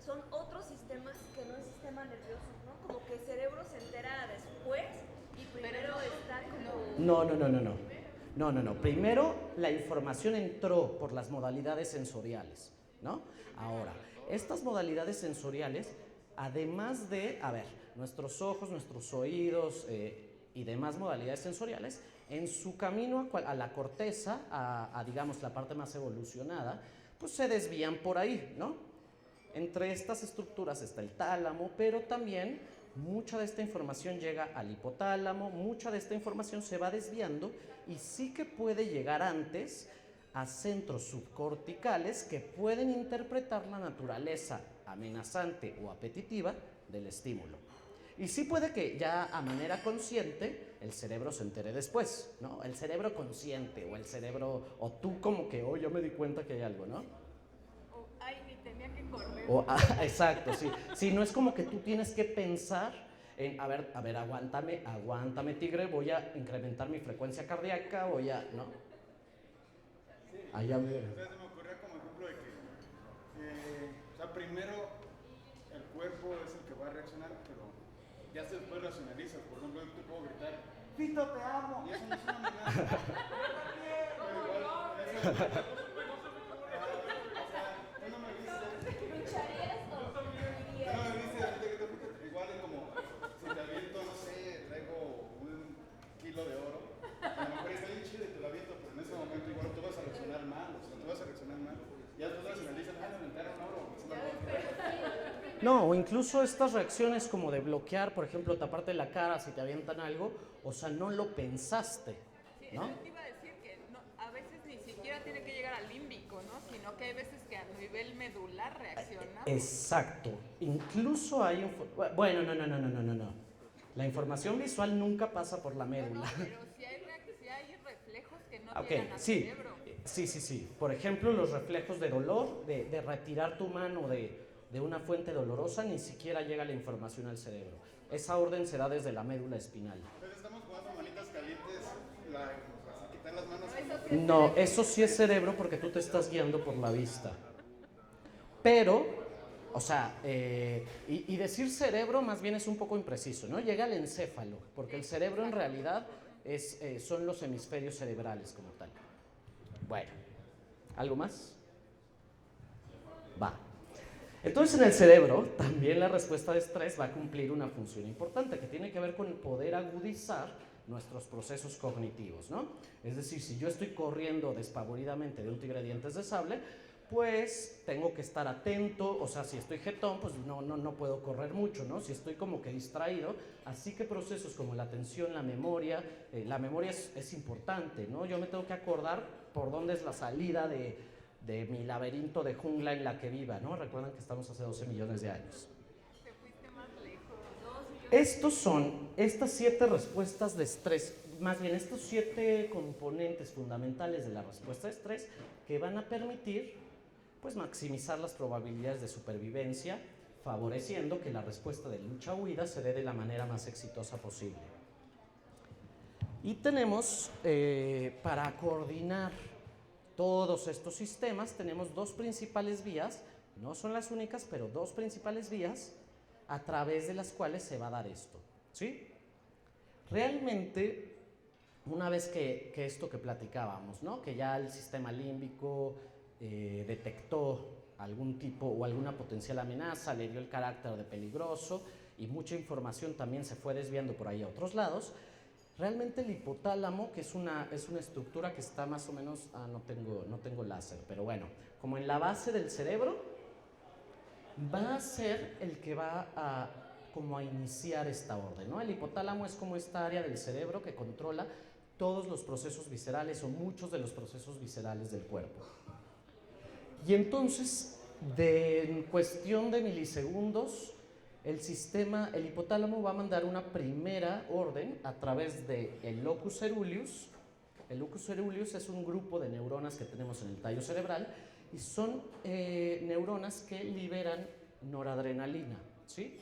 son otros sistemas que no el sistema nervioso, ¿no? Como que el cerebro se entera después y primero está como... No. Primero, la información entró por las modalidades sensoriales, ¿no? Ahora, estas modalidades sensoriales, además de, a ver, nuestros ojos, nuestros oídos y demás modalidades sensoriales, en su camino a la corteza, a digamos la parte más evolucionada, pues se desvían por ahí, ¿no? Entre estas estructuras está el tálamo, pero también mucha de esta información llega al hipotálamo, mucha de esta información se va desviando y sí que puede llegar antes a centros subcorticales que pueden interpretar la naturaleza amenazante o apetitiva del estímulo. Y sí puede que ya a manera consciente el cerebro se entere después, ¿no? El cerebro consciente o el cerebro, o tú como que, oh, yo me di cuenta que hay algo, ¿no? O, ay, ni tenía que correr. Exacto, sí. Sí, no es como que tú tienes que pensar en, a ver, aguántame tigre, voy a incrementar mi frecuencia cardíaca, voy a, ¿no? Allá me... Entonces se me ocurrió como ejemplo de que, o sea, primero el cuerpo es el que va a reaccionar, pero ya después racionalizas. Por ejemplo, yo te puedo gritar, Fito, te amo. Y eso no es una amenaza. Pero igual, eso, o sea, tú no me viste. ¿Lucharías o Tú no me viste, igual es como, si te aviento, no sé, traigo 1 kilo de oro, a lo mejor está bien chido y te lo aviento, pero en ese momento igual tú vas a reaccionar mal, o sea, tú vas a reaccionar mal. Ya después racionalizas, me aventaron oro, es una broma. No, o incluso estas reacciones como de bloquear, por ejemplo, taparte la cara si te avientan algo, o sea, no lo pensaste, Sí, ¿no? eso te iba a decir que no, a veces ni siquiera tiene que llegar al límbico, ¿no? Sino que hay veces que a nivel medular reacciona. Exacto. Incluso hay bueno, no. La información visual nunca pasa por la No, médula. pero si hay reflejos que no Ok, llegan al sí. cerebro. Sí. Por ejemplo, los reflejos de dolor, de retirar tu mano de una fuente dolorosa, ni siquiera llega la información al cerebro. Esa orden se da desde la médula espinal. Entonces estamos jugando manitas calientes, así quitar las manos. No, eso sí es cerebro porque tú te estás guiando por la vista. Pero, o sea, y decir cerebro más bien es un poco impreciso, ¿no? Llega al encéfalo, porque el cerebro en realidad son los hemisferios cerebrales como tal. Bueno, ¿algo más? Va. Entonces en el cerebro también la respuesta de estrés va a cumplir una función importante que tiene que ver con poder agudizar nuestros procesos cognitivos, ¿no? Es decir, si yo estoy corriendo despavoridamente de un tigre de dientes de sable, pues tengo que estar atento, o sea, si estoy jetón, pues no puedo correr mucho, ¿no? Si estoy como que distraído, así que procesos como la atención, la memoria es importante, ¿no? Yo me tengo que acordar por dónde es la salida de mi laberinto de jungla en la que viva, ¿no? Recuerdan que estamos hace 12 millones de años. Te fuiste más lejos. Estos son estas 7 respuestas de estrés, más bien estos 7 componentes fundamentales de la respuesta de estrés que van a permitir pues maximizar las probabilidades de supervivencia, favoreciendo que la respuesta de lucha-huida se dé de la manera más exitosa posible. Y tenemos, para coordinar todos estos sistemas, tenemos 2 principales vías, no son las únicas, pero 2 principales vías a través de las cuales se va a dar esto, ¿sí? Realmente, una vez que esto que platicábamos, ¿no? Que ya el sistema límbico detectó algún tipo o alguna potencial amenaza, le dio el carácter de peligroso y mucha información también se fue desviando por ahí a otros lados, realmente el hipotálamo, que es una estructura que está más o menos, no tengo láser, pero bueno, como en la base del cerebro, va a ser el que va como a iniciar esta orden, ¿no? El hipotálamo es como esta área del cerebro que controla todos los procesos viscerales o muchos de los procesos viscerales del cuerpo. Y entonces, en cuestión de milisegundos, el hipotálamo va a mandar una primera orden a través del locus ceruleus. El locus ceruleus es un grupo de neuronas que tenemos en el tallo cerebral y son neuronas que liberan noradrenalina, ¿sí?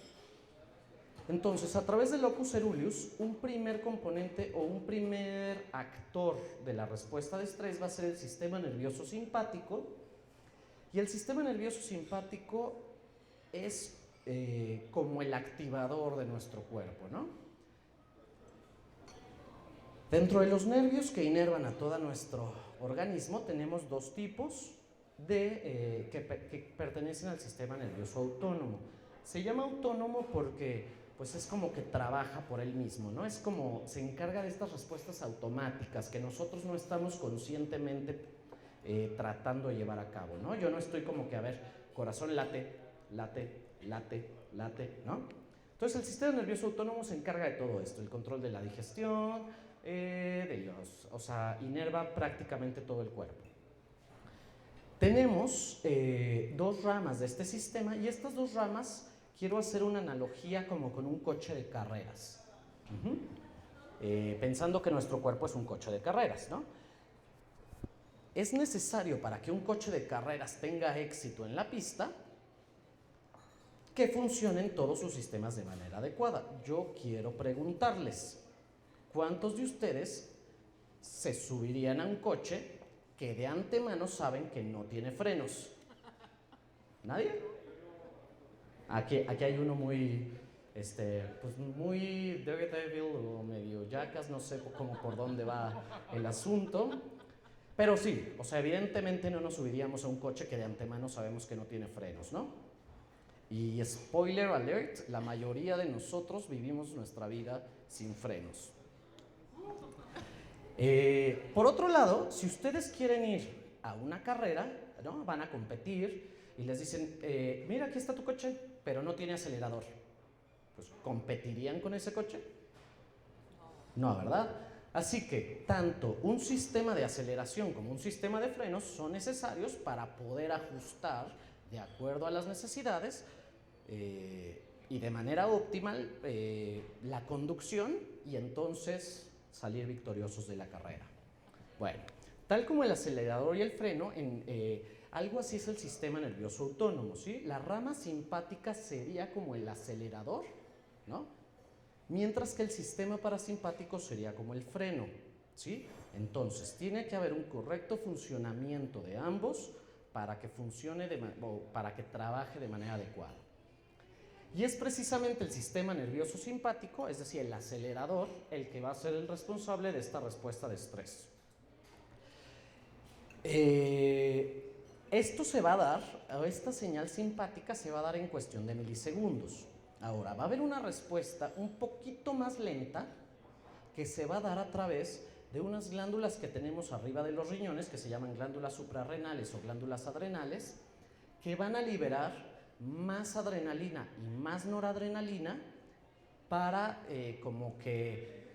Entonces, a través del locus ceruleus, un primer componente o un primer actor de la respuesta de estrés va a ser el sistema nervioso simpático. Y el sistema nervioso simpático es como el activador de nuestro cuerpo, ¿no? Dentro de los nervios que inervan a todo nuestro organismo tenemos dos tipos que pertenecen al sistema nervioso autónomo. Se llama autónomo porque pues es como que trabaja por él mismo, ¿no? Es como se encarga de estas respuestas automáticas que nosotros no estamos conscientemente tratando de llevar a cabo, ¿no? Yo no estoy como que, a ver, corazón late, late, late, late, ¿no? Entonces el sistema nervioso autónomo se encarga de todo esto, el control de la digestión, o sea, inerva prácticamente todo el cuerpo. Tenemos dos ramas de este sistema y estas dos ramas quiero hacer una analogía como con un coche de carreras. Pensando que nuestro cuerpo es un coche de carreras, ¿no? Es necesario para que un coche de carreras tenga éxito en la pista que funcionen todos sus sistemas de manera adecuada. Yo quiero preguntarles, ¿cuántos de ustedes se subirían a un coche que de antemano saben que no tiene frenos? ¿Nadie? Aquí hay uno muy, pues muy Daredevil o medio Jackass, no sé cómo por dónde va el asunto. Pero sí, o sea, evidentemente no nos subiríamos a un coche que de antemano sabemos que no tiene frenos, ¿no? Y spoiler alert, la mayoría de nosotros vivimos nuestra vida sin frenos. Por otro lado, si ustedes quieren ir a una carrera, ¿no? Van a competir y les dicen, mira, aquí está tu coche, pero no tiene acelerador. Pues, ¿competirían con ese coche? No, ¿verdad? Así que tanto un sistema de aceleración como un sistema de frenos son necesarios para poder ajustar de acuerdo a las necesidades y de manera óptima la conducción y entonces salir victoriosos de la carrera. Bueno, tal como el acelerador y el freno, algo así es el sistema nervioso autónomo, ¿sí? La rama simpática sería como el acelerador, ¿no? Mientras que el sistema parasimpático sería como el freno, ¿sí? Entonces, tiene que haber un correcto funcionamiento de ambos para que funcione para que trabaje de manera adecuada. Y es precisamente el sistema nervioso simpático, es decir, el acelerador, el que va a ser el responsable de esta respuesta de estrés. Esto se va a dar, esta señal simpática se va a dar en cuestión de milisegundos. Ahora, va a haber una respuesta un poquito más lenta que se va a dar a través de unas glándulas que tenemos arriba de los riñones, que se llaman glándulas suprarrenales o glándulas adrenales, que van a liberar más adrenalina y más noradrenalina para como que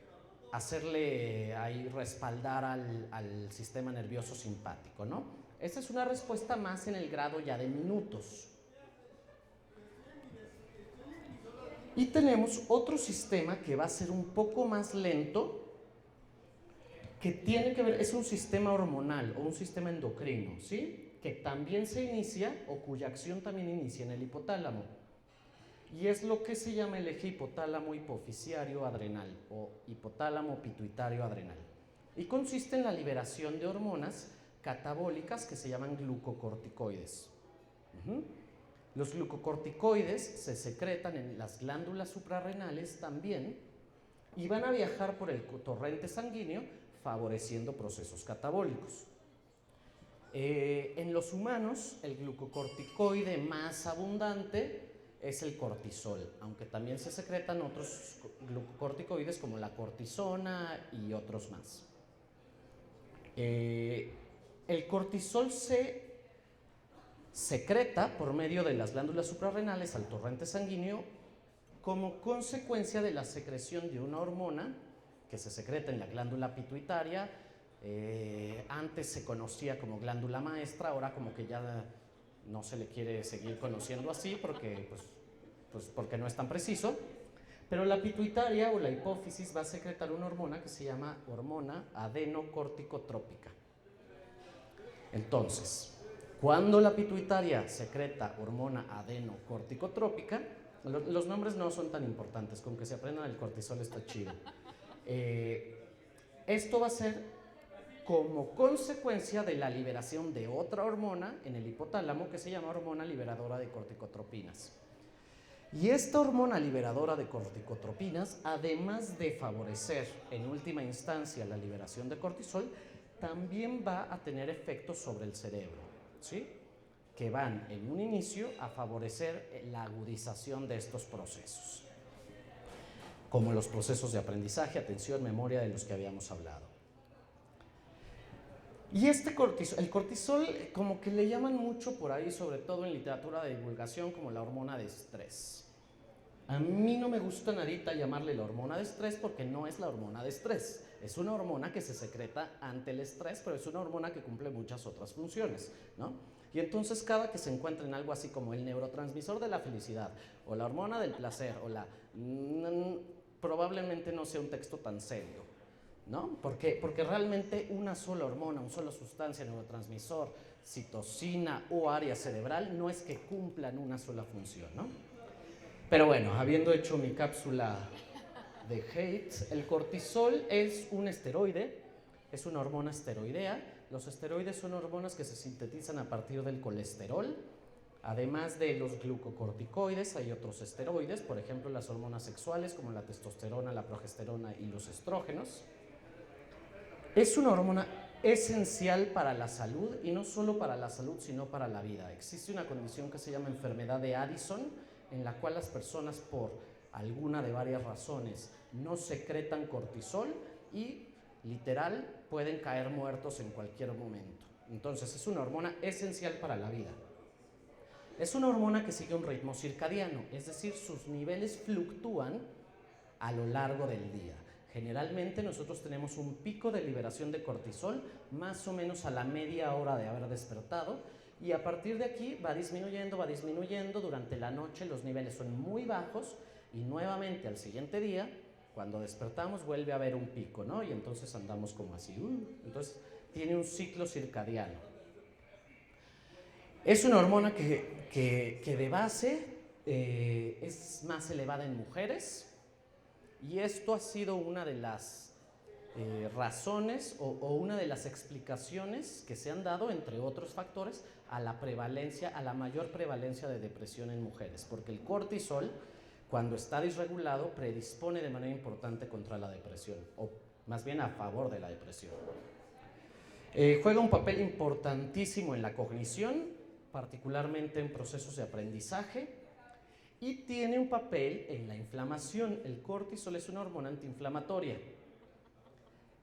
hacerle ahí respaldar al sistema nervioso simpático, ¿no? Esta es una respuesta más en el grado ya de minutos. Y tenemos otro sistema que va a ser un poco más lento, que tiene que ver, es un sistema hormonal o un sistema endocrino, ¿sí? Que también se inicia o cuya acción también inicia en el hipotálamo. Y es lo que se llama el eje hipotálamo hipofisiario adrenal o hipotálamo pituitario adrenal. Y consiste en la liberación de hormonas catabólicas que se llaman glucocorticoides. Los glucocorticoides se secretan en las glándulas suprarrenales también y van a viajar por el torrente sanguíneo favoreciendo procesos catabólicos. En los humanos, el glucocorticoide más abundante es el cortisol, aunque también se secretan otros glucocorticoides como la cortisona y otros más. El cortisol se secreta por medio de las glándulas suprarrenales al torrente sanguíneo como consecuencia de la secreción de una hormona que se secreta en la glándula pituitaria. Antes se conocía como glándula maestra, ahora como que ya no se le quiere seguir conociendo así porque, porque no es tan preciso. Pero la pituitaria o la hipófisis va a secretar una hormona que se llama hormona adenocorticotrópica. Entonces, cuando la pituitaria secreta hormona adenocorticotrópica, los nombres no son tan importantes, con que se aprendan el cortisol está chido. Esto va a ser como consecuencia de la liberación de otra hormona en el hipotálamo que se llama hormona liberadora de corticotropinas. Y esta hormona liberadora de corticotropinas, además de favorecer en última instancia la liberación de cortisol, también va a tener efectos sobre el cerebro, ¿sí? Que van en un inicio a favorecer la agudización de estos procesos, como los procesos de aprendizaje, atención, memoria de los que habíamos hablado. Y el cortisol, como que le llaman mucho por ahí, sobre todo en literatura de divulgación, como la hormona de estrés. A mí no me gusta nadita llamarle la hormona de estrés porque no es la hormona de estrés. Es una hormona que se secreta ante el estrés, pero es una hormona que cumple muchas otras funciones, ¿no? Y entonces cada que se encuentra en algo así como el neurotransmisor de la felicidad, o la hormona del placer, o probablemente no sea un texto tan serio, ¿no? Porque realmente una sola hormona, una sola sustancia, neurotransmisor, citosina o área cerebral, no es que cumplan una sola función, ¿no? Pero bueno, habiendo hecho mi cápsula de hate, el cortisol es un esteroide, es una hormona esteroidea. Los esteroides son hormonas que se sintetizan a partir del colesterol. Además de los glucocorticoides, hay otros esteroides, por ejemplo, las hormonas sexuales como la testosterona, la progesterona y los estrógenos. Es una hormona esencial para la salud, y no solo para la salud, sino para la vida. Existe una condición que se llama enfermedad de Addison, en la cual las personas, por alguna de varias razones, no secretan cortisol y literal pueden caer muertos en cualquier momento. Entonces es una hormona esencial para la vida. Es una hormona que sigue un ritmo circadiano, es decir, sus niveles fluctúan a lo largo del día. Generalmente nosotros tenemos un pico de liberación de cortisol más o menos a la media hora de haber despertado, y a partir de aquí va disminuyendo, durante la noche los niveles son muy bajos y nuevamente al siguiente día, cuando despertamos, vuelve a haber un pico, ¿no? Y entonces andamos como así, entonces tiene un ciclo circadiano. Es una hormona que de base es más elevada en mujeres, y esto ha sido una de las razones o una de las explicaciones que se han dado, entre otros factores, a la mayor prevalencia de depresión en mujeres, porque el cortisol, cuando está disregulado, predispone de manera importante contra la depresión, o más bien a favor de la depresión. Juega un papel importantísimo en la cognición, particularmente en procesos de aprendizaje, y tiene un papel en la inflamación. El cortisol es una hormona antiinflamatoria.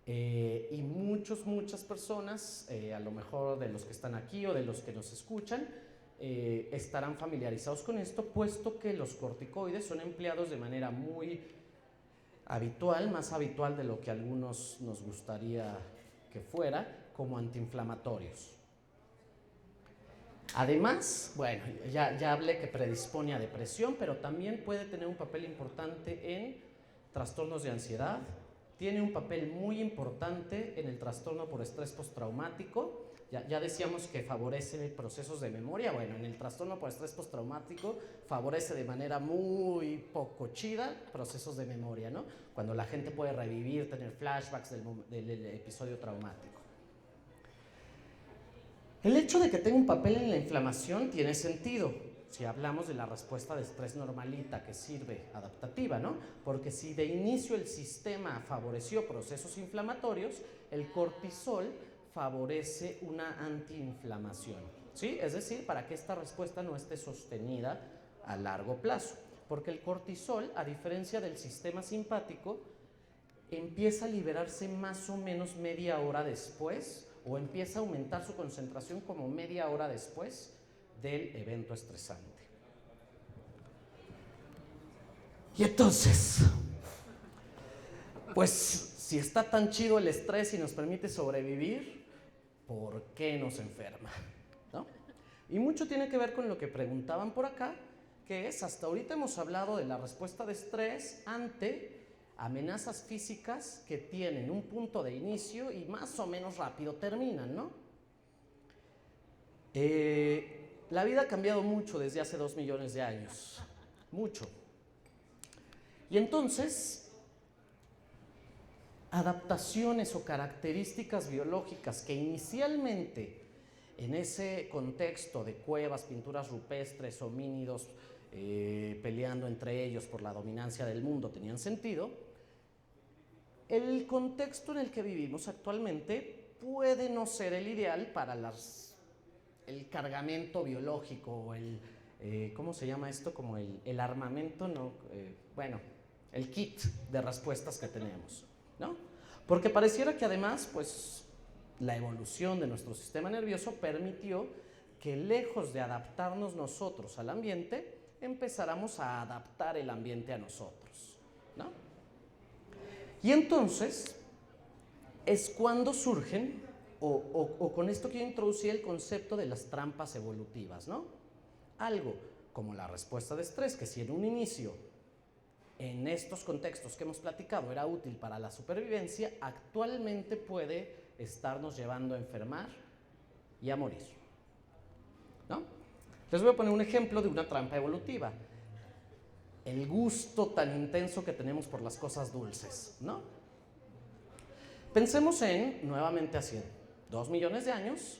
Y muchas personas, a lo mejor de los que están aquí o de los que nos escuchan, estarán familiarizados con esto, puesto que los corticoides son empleados de manera muy habitual, más habitual de lo que a algunos nos gustaría que fuera, como antiinflamatorios. Además, bueno, ya hablé que predispone a depresión, pero también puede tener un papel importante en trastornos de ansiedad. Tiene un papel muy importante en el trastorno por estrés postraumático. Ya decíamos que favorece procesos de memoria. Bueno, en el trastorno por estrés postraumático favorece de manera muy poco chida procesos de memoria, ¿no? Cuando la gente puede revivir, tener flashbacks del episodio traumático. El hecho de que tenga un papel en la inflamación tiene sentido si hablamos de la respuesta de estrés normalita que sirve adaptativa, ¿no? Porque si de inicio el sistema favoreció procesos inflamatorios, el cortisol favorece una antiinflamación, ¿sí? Es decir, para que esta respuesta no esté sostenida a largo plazo, porque el cortisol, a diferencia del sistema simpático, empieza a liberarse más o menos media hora después, o empieza a aumentar su concentración como media hora después del evento estresante. Y entonces, pues si está tan chido el estrés y nos permite sobrevivir, ¿por qué nos enferma? ¿No? Y mucho tiene que ver con lo que preguntaban por acá, que es, hasta ahorita hemos hablado de la respuesta de estrés ante amenazas físicas que tienen un punto de inicio y más o menos rápido terminan, ¿no? La vida ha cambiado mucho desde hace 2 millones de años, mucho. Y entonces, adaptaciones o características biológicas que inicialmente en ese contexto de cuevas, pinturas rupestres, homínidos peleando entre ellos por la dominancia del mundo tenían sentido, el contexto en el que vivimos actualmente puede no ser el ideal para el cargamento biológico o ¿cómo se llama esto? Como el armamento, ¿no? Bueno, el kit de respuestas que tenemos, ¿no? Porque pareciera que además, pues, la evolución de nuestro sistema nervioso permitió que lejos de adaptarnos nosotros al ambiente, empezáramos a adaptar el ambiente a nosotros, ¿no? Y entonces es cuando surgen, o con esto quiero introducir el concepto de las trampas evolutivas, ¿no? Algo como la respuesta de estrés, que si en un inicio, en estos contextos que hemos platicado, era útil para la supervivencia, actualmente puede estarnos llevando a enfermar y a morir, ¿no? Les voy a poner un ejemplo de una trampa evolutiva. El gusto tan intenso que tenemos por las cosas dulces, ¿no? Pensemos nuevamente hace 2 millones de años,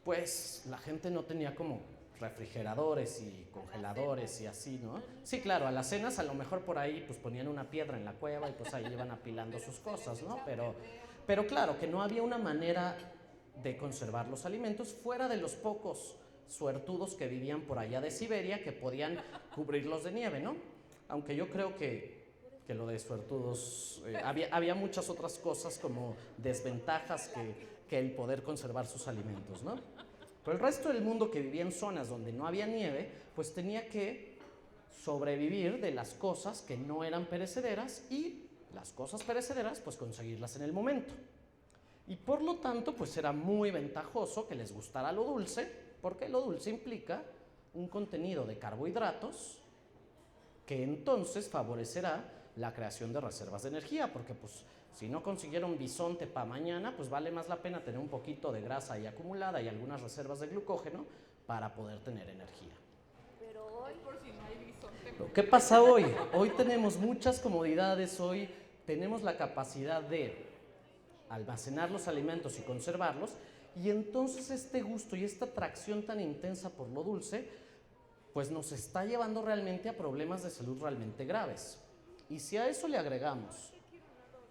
pues la gente no tenía como refrigeradores y congeladores y así, ¿no? Sí, claro, a las cenas a lo mejor por ahí pues ponían una piedra en la cueva y pues ahí iban apilando sus cosas, ¿no? Pero claro, que no había una manera de conservar los alimentos fuera de los pocos suertudos que vivían por allá de Siberia que podían cubrirlos de nieve, ¿no? Aunque yo creo que lo de suertudos, había muchas otras cosas como desventajas que el poder conservar sus alimentos, ¿no? Pero el resto del mundo que vivía en zonas donde no había nieve, pues tenía que sobrevivir de las cosas que no eran perecederas y las cosas perecederas, pues conseguirlas en el momento. Y por lo tanto, pues era muy ventajoso que les gustara lo dulce, porque lo dulce implica un contenido de carbohidratos que entonces favorecerá la creación de reservas de energía, porque pues si no consiguieron bisonte para mañana, pues vale más la pena tener un poquito de grasa ahí acumulada y algunas reservas de glucógeno para poder tener energía. Pero hoy, Por si no hay bisonte. ¿Qué pasa hoy? Hoy tenemos muchas comodidades, hoy tenemos la capacidad de almacenar los alimentos y conservarlos, y entonces este gusto y esta atracción tan intensa por lo dulce, pues nos está llevando realmente a problemas de salud realmente graves. Y si a eso le agregamos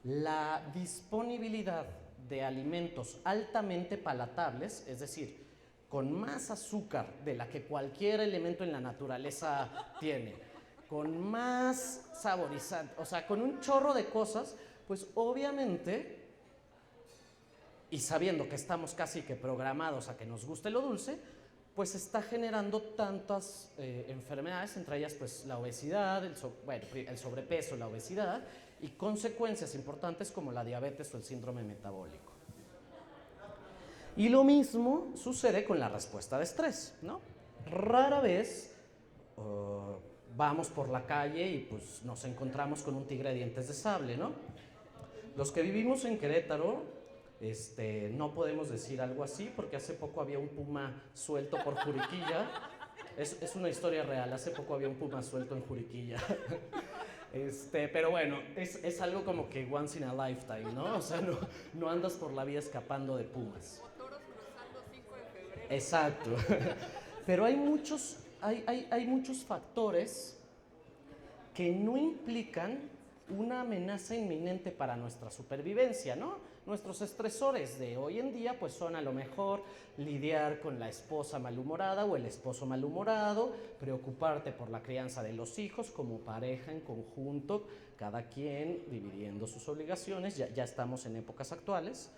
la disponibilidad de alimentos altamente palatables, es decir, con más azúcar de la que cualquier elemento en la naturaleza tiene, con más saborizante, o sea, con un chorro de cosas, pues obviamente, y sabiendo que estamos casi que programados a que nos guste lo dulce, pues está generando tantas enfermedades, entre ellas pues la obesidad, el sobrepeso, la obesidad, y consecuencias importantes como la diabetes o el síndrome metabólico. Y lo mismo sucede con la respuesta de estrés, ¿no? Rara vez vamos por la calle y pues nos encontramos con un tigre de dientes de sable, ¿no? Los que vivimos en Querétaro, no podemos decir algo así porque hace poco había un puma suelto por Juriquilla. Es una historia real, hace poco había un puma suelto en Juriquilla. Pero bueno, es algo como que once in a lifetime, ¿no? O sea, no andas por la vida escapando de pumas. O toros cruzando 5 de febrero. Exacto. Pero hay muchos factores que no implican una amenaza inminente para nuestra supervivencia, ¿no? Nuestros estresores de hoy en día pues son a lo mejor lidiar con la esposa malhumorada o el esposo malhumorado, preocuparte por la crianza de los hijos como pareja en conjunto, cada quien dividiendo sus obligaciones, ya estamos en épocas actuales,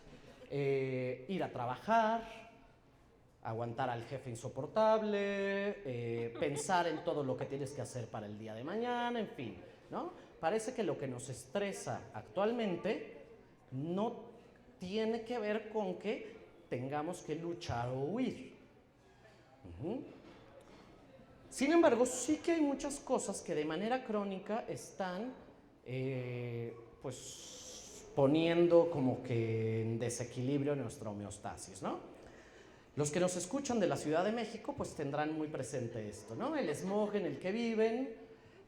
ir a trabajar, aguantar al jefe insoportable, pensar en todo lo que tienes que hacer para el día de mañana, en fin, ¿no? Parece que lo que nos estresa actualmente no tiene que ver con que tengamos que luchar o huir. Ujú. Sin embargo, sí que hay muchas cosas que de manera crónica están pues poniendo como que en desequilibrio nuestra homeostasis, ¿no? Los que nos escuchan de la Ciudad de México pues tendrán muy presente esto, ¿no? El smog en el que viven,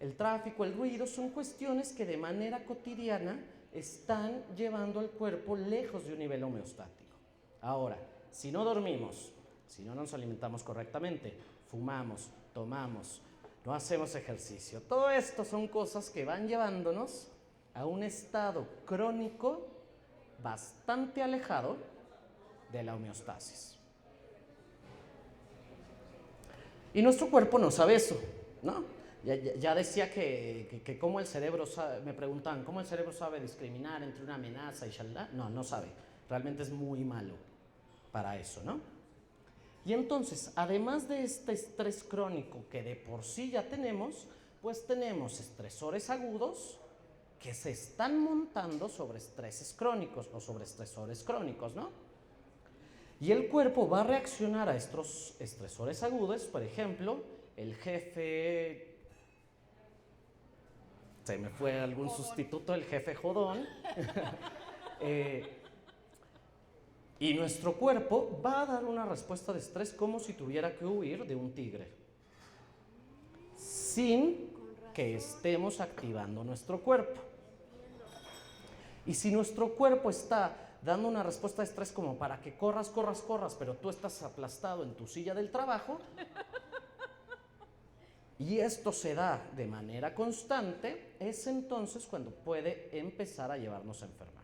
el tráfico, el ruido, son cuestiones que de manera cotidiana están llevando al cuerpo lejos de un nivel homeostático. Ahora, si no dormimos, si no nos alimentamos correctamente, fumamos, tomamos, no hacemos ejercicio, todo esto son cosas que van llevándonos a un estado crónico bastante alejado de la homeostasis. Y nuestro cuerpo no sabe eso, ¿no? Ya decía que cómo el cerebro sabe, me preguntaban, ¿cómo el cerebro sabe discriminar entre una amenaza y shalala? No, no sabe. Realmente es muy malo para eso, ¿no? Y entonces, además de este estrés crónico que de por sí ya tenemos, pues tenemos estresores agudos que se están montando sobre estreses crónicos o sobre estresores crónicos, ¿no? Y el cuerpo va a reaccionar a estos estresores agudos, por ejemplo, el jefe, se me fue algún sustituto, el jefe jodón, y nuestro cuerpo va a dar una respuesta de estrés como si tuviera que huir de un tigre, sin que estemos activando nuestro cuerpo. Y si nuestro cuerpo está dando una respuesta de estrés como para que corras, pero tú estás aplastado en tu silla del trabajo, y esto se da de manera constante, es entonces cuando puede empezar a llevarnos a enfermar.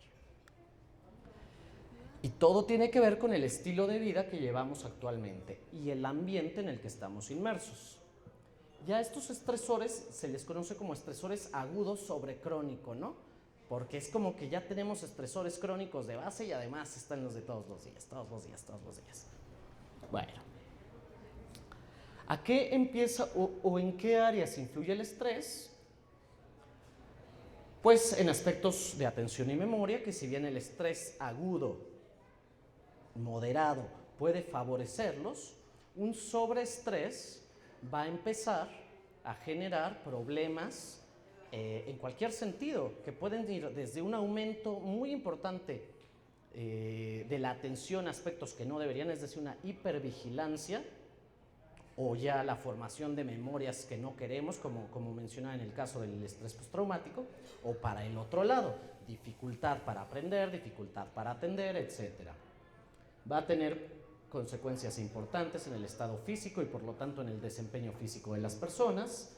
Y todo tiene que ver con el estilo de vida que llevamos actualmente y el ambiente en el que estamos inmersos. Ya estos estresores se les conoce como estresores agudos sobre crónico, ¿no? Porque es como que ya tenemos estresores crónicos de base y además están los de todos los días. Bueno, ¿a qué empieza o en qué áreas influye el estrés? Pues en aspectos de atención y memoria, que si bien el estrés agudo moderado puede favorecerlos, un sobreestrés va a empezar a generar problemas en cualquier sentido, que pueden ir desde un aumento muy importante de la atención a aspectos que no deberían, es decir, una hipervigilancia, o ya la formación de memorias que no queremos, como mencionaba en el caso del estrés postraumático, o para el otro lado, dificultad para aprender, dificultad para atender, etc. Va a tener consecuencias importantes en el estado físico y por lo tanto en el desempeño físico de las personas.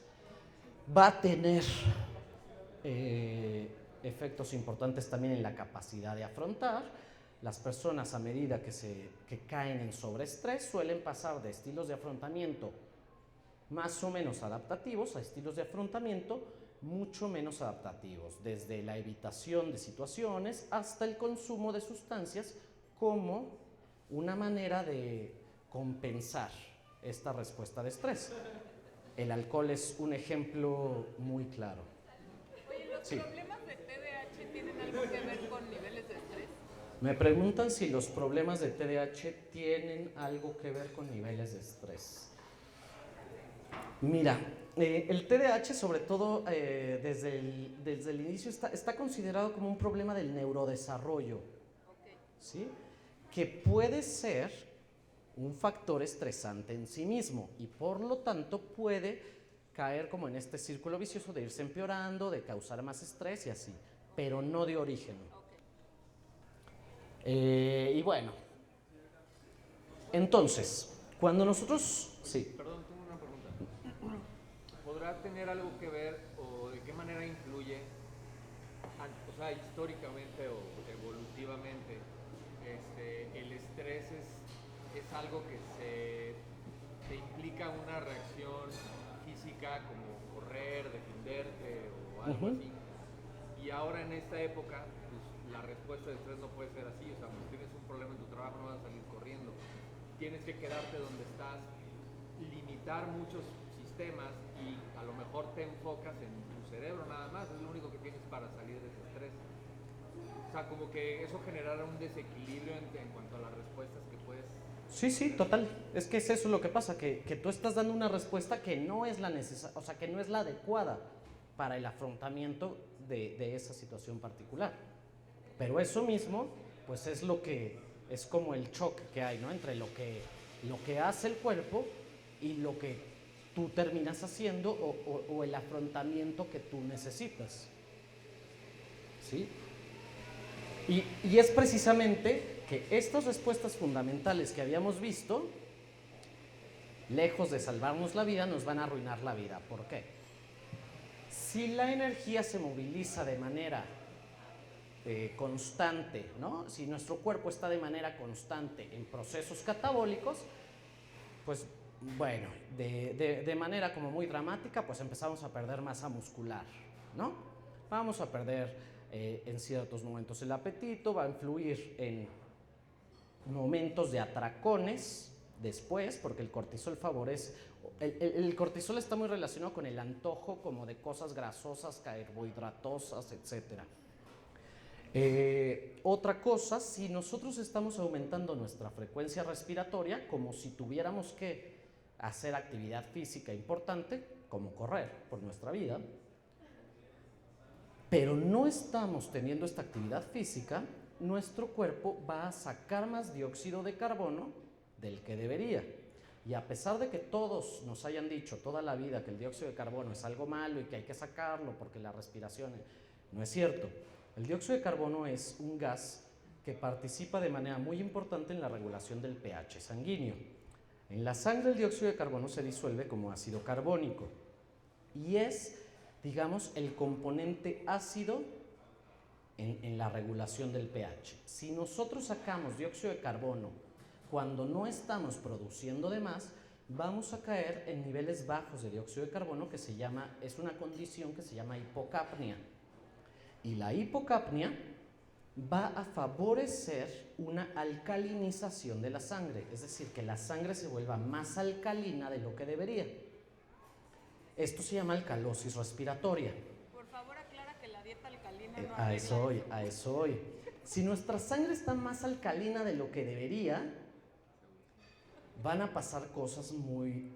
Va a tener efectos importantes también en la capacidad de afrontar. Las personas, a medida que caen en sobreestrés, suelen pasar de estilos de afrontamiento más o menos adaptativos a estilos de afrontamiento mucho menos adaptativos, desde la evitación de situaciones hasta el consumo de sustancias como una manera de compensar esta respuesta de estrés. El alcohol es un ejemplo muy claro. Oye, ¿los problemas de TDAH tienen algo que ver con niveles de estrés? Me preguntan si los problemas de TDAH tienen algo que ver con niveles de estrés. Mira, el TDAH sobre todo desde el inicio está considerado como un problema del neurodesarrollo, Okay. ¿sí? Que puede ser un factor estresante en sí mismo y por lo tanto puede caer como en este círculo vicioso de irse empeorando, de causar más estrés y así, pero no de origen. Y bueno, entonces, cuando nosotros... Sí. Perdón, tengo una pregunta. ¿Podrá tener algo que ver o de qué manera influye, o sea, históricamente o evolutivamente, el estrés es algo que te implica una reacción física como correr, defenderte o algo así? Y ahora en esta época, pues, la respuesta de estrés no puede ser así. O sea, si tienes un problema en tu trabajo no vas a salir corriendo. Tienes que quedarte donde estás, limitar muchos sistemas y a lo mejor te enfocas en tu cerebro nada más. Es lo único que tienes para salir de ese estrés. O sea, como que eso generara un desequilibrio en cuanto a las respuestas que puedes Sí, sí, total. Es que es eso lo que pasa, que tú estás dando una respuesta que no es la necesaria, o sea, que no es la adecuada para el afrontamiento de esa situación particular. Pero eso mismo, pues es lo que, es como el choque que hay, ¿no? Entre lo que hace el cuerpo y lo que tú terminas haciendo o el afrontamiento que tú necesitas. ¿Sí? Y es precisamente que estas respuestas fundamentales que habíamos visto, lejos de salvarnos la vida, nos van a arruinar la vida. ¿Por qué? Si la energía se moviliza de manera constante, ¿no? Si nuestro cuerpo está de manera constante en procesos catabólicos, pues bueno, de manera como muy dramática, pues empezamos a perder masa muscular, ¿no? Vamos a perder en ciertos momentos el apetito, va a influir en momentos de atracones después, porque el cortisol favorece, el cortisol está muy relacionado con el antojo como de cosas grasosas, carbohidratosas, etcétera. Otra cosa, si nosotros estamos aumentando nuestra frecuencia respiratoria, como si tuviéramos que hacer actividad física importante, como correr por nuestra vida, pero no estamos teniendo esta actividad física, nuestro cuerpo va a sacar más dióxido de carbono del que debería. Y a pesar de que todos nos hayan dicho toda la vida que el dióxido de carbono es algo malo y que hay que sacarlo porque la respiración no es cierto. El dióxido de carbono es un gas que participa de manera muy importante en la regulación del pH sanguíneo. En la sangre el dióxido de carbono se disuelve como ácido carbónico y es, digamos, el componente ácido en la regulación del pH. Si nosotros sacamos dióxido de carbono cuando no estamos produciendo de más, vamos a caer en niveles bajos de dióxido de carbono que es una condición que se llama hipocapnia. Y la hipocapnia va a favorecer una alcalinización de la sangre, es decir, que la sangre se vuelva más alcalina de lo que debería. Esto se llama alcalosis respiratoria. Por favor, aclara que la dieta alcalina no A eso voy. Si nuestra sangre está más alcalina de lo que debería, van a pasar cosas muy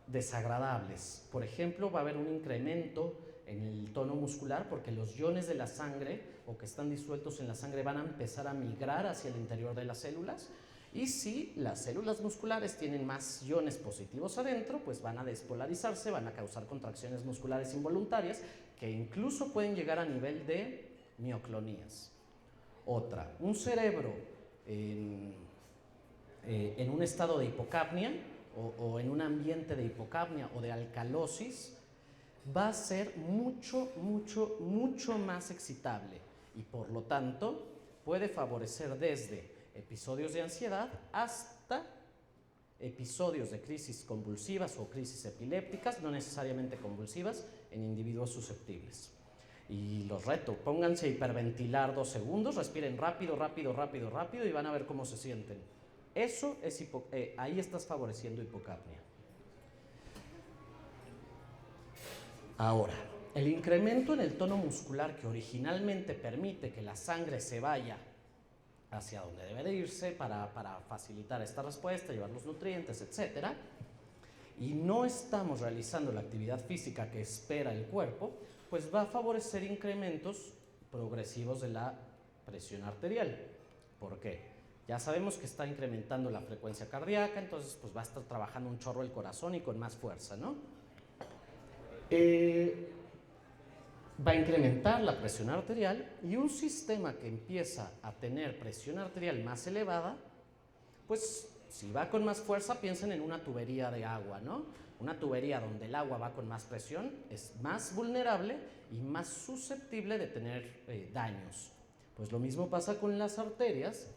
desagradables. Por ejemplo, va a haber un incremento en el tono muscular porque los iones de la sangre o que están disueltos en la sangre van a empezar a migrar hacia el interior de las células y si las células musculares tienen más iones positivos adentro, pues van a despolarizarse, van a causar contracciones musculares involuntarias que incluso pueden llegar a nivel de mioclonías. Otra, un cerebro en un estado de hipocapnia o en un ambiente de hipocapnia o de alcalosis va a ser mucho más excitable y por lo tanto puede favorecer desde episodios de ansiedad hasta episodios de crisis convulsivas o crisis epilépticas, no necesariamente convulsivas, en individuos susceptibles. Y los reto, pónganse a hiperventilar 2 segundos, respiren rápido y van a ver cómo se sienten. Eso es ahí estás favoreciendo hipocapnia. Ahora, el incremento en el tono muscular que originalmente permite que la sangre se vaya hacia donde debe de irse para facilitar esta respuesta, llevar los nutrientes, etc. Y no estamos realizando la actividad física que espera el cuerpo, pues va a favorecer incrementos progresivos de la presión arterial. ¿Por qué? Ya sabemos que está incrementando la frecuencia cardíaca, entonces pues va a estar trabajando un chorro el corazón y con más fuerza, ¿no? Va a incrementar la presión arterial y un sistema que empieza a tener presión arterial más elevada, pues si va con más fuerza, piensen en una tubería de agua, ¿no? Una tubería donde el agua va con más presión es más vulnerable y más susceptible de tener daños. Pues lo mismo pasa con las arterias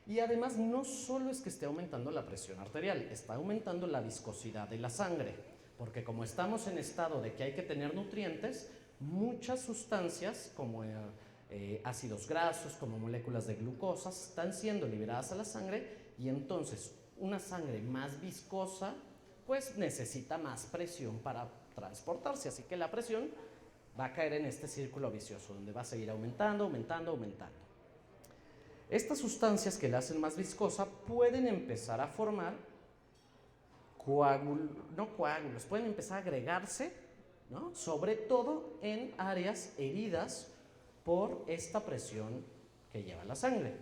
y además no solo es que esté aumentando la presión arterial, está aumentando la viscosidad de la sangre, porque como estamos en estado de que hay que tener nutrientes, muchas sustancias como ácidos grasos, como moléculas de glucosa, están siendo liberadas a la sangre y entonces una sangre más viscosa pues necesita más presión para transportarse, así que la presión va a caer en este círculo vicioso donde va a seguir aumentando. Estas sustancias que la hacen más viscosa pueden empezar a formar coágulos, pueden empezar a agregarse, ¿no? Sobre todo en áreas heridas por esta presión que lleva la sangre.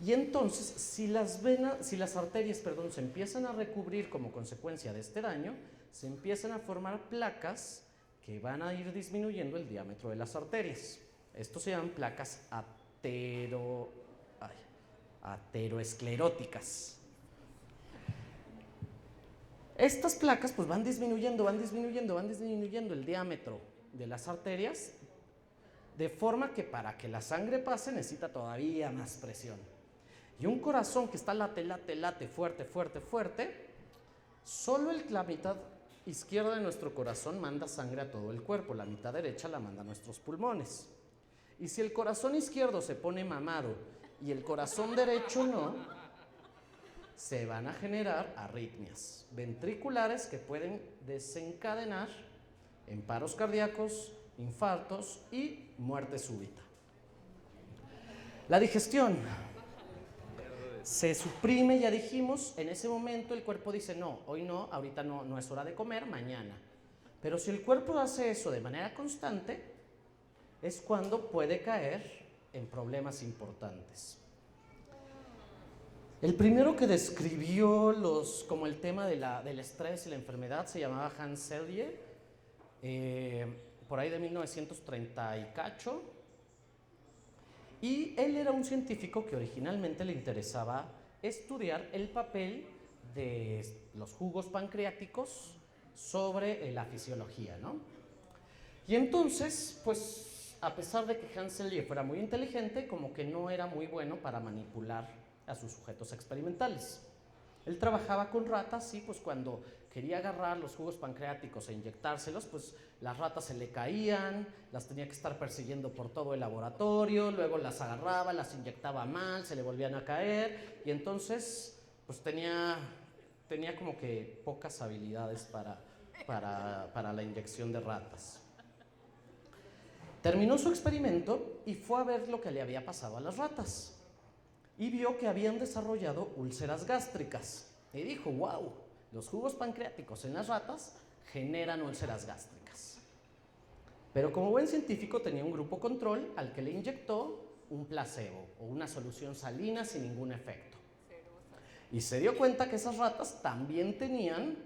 Y entonces, si las arterias, se empiezan a recubrir como consecuencia de este daño, se empiezan a formar placas que van a ir disminuyendo el diámetro de las arterias. Estos se llaman placas ateroescleróticas. Estas placas pues van disminuyendo el diámetro de las arterias, de forma que para que la sangre pase necesita todavía más presión. Y un corazón que está late fuerte, solo la mitad izquierda de nuestro corazón manda sangre a todo el cuerpo, la mitad derecha la manda a nuestros pulmones. Y si el corazón izquierdo se pone mamado y el corazón derecho no, se van a generar arritmias ventriculares que pueden desencadenar en paros cardíacos, infartos y muerte súbita. La digestión se suprime, ya dijimos, en ese momento el cuerpo dice no, hoy no, ahorita no es hora de comer, mañana. Pero si el cuerpo hace eso de manera constante, es cuando puede caer en problemas importantes. El primero que describió como el tema del estrés y la enfermedad se llamaba Hans Selye, por ahí de 1930 y cacho, y él era un científico que originalmente le interesaba estudiar el papel de los jugos pancreáticos sobre la fisiología, ¿no? Y entonces, pues, a pesar de que Hans Selye fuera muy inteligente, como que no era muy bueno para manipular a sus sujetos experimentales. Él trabajaba con ratas y pues cuando quería agarrar los jugos pancreáticos e inyectárselos, pues las ratas se le caían, las tenía que estar persiguiendo por todo el laboratorio, luego las agarraba, las inyectaba mal, se le volvían a caer y entonces pues tenía como que pocas habilidades para la inyección de ratas. Terminó su experimento y fue a ver lo que le había pasado a las ratas. Y vio que habían desarrollado úlceras gástricas. Y dijo, wow, los jugos pancreáticos en las ratas generan úlceras gástricas. Pero como buen científico tenía un grupo control al que le inyectó un placebo o una solución salina sin ningún efecto. Y se dio cuenta que esas ratas también tenían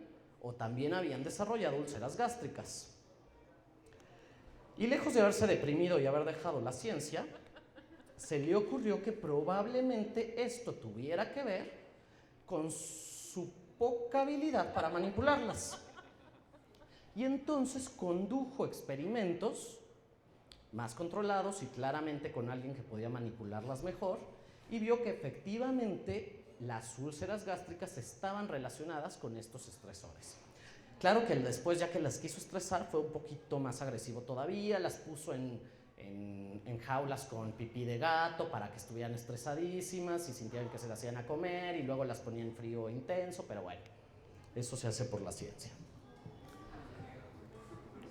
o también habían desarrollado úlceras gástricas. Y lejos de haberse deprimido y haber dejado la ciencia, se le ocurrió que probablemente esto tuviera que ver con su poca habilidad para manipularlas. Y entonces condujo experimentos más controlados y claramente con alguien que podía manipularlas mejor y vio que efectivamente las úlceras gástricas estaban relacionadas con estos estresores. Claro que después, ya que las quiso estresar, fue un poquito más agresivo todavía, las puso en jaulas con pipí de gato para que estuvieran estresadísimas y sintieran que se las iban a comer y luego las ponía en frío intenso, pero bueno, eso se hace por la ciencia.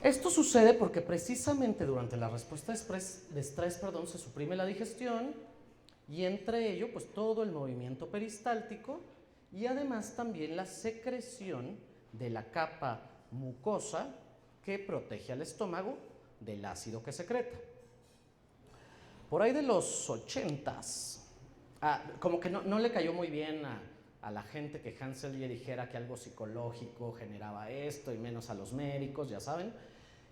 Esto sucede porque precisamente durante la respuesta de estrés, se suprime la digestión y entre ello pues todo el movimiento peristáltico y además también la secreción de la capa mucosa que protege al estómago del ácido que secreta. Por ahí de los 80s, como que no le cayó muy bien a la gente que Hans Selye dijera que algo psicológico generaba esto y menos a los médicos, ya saben.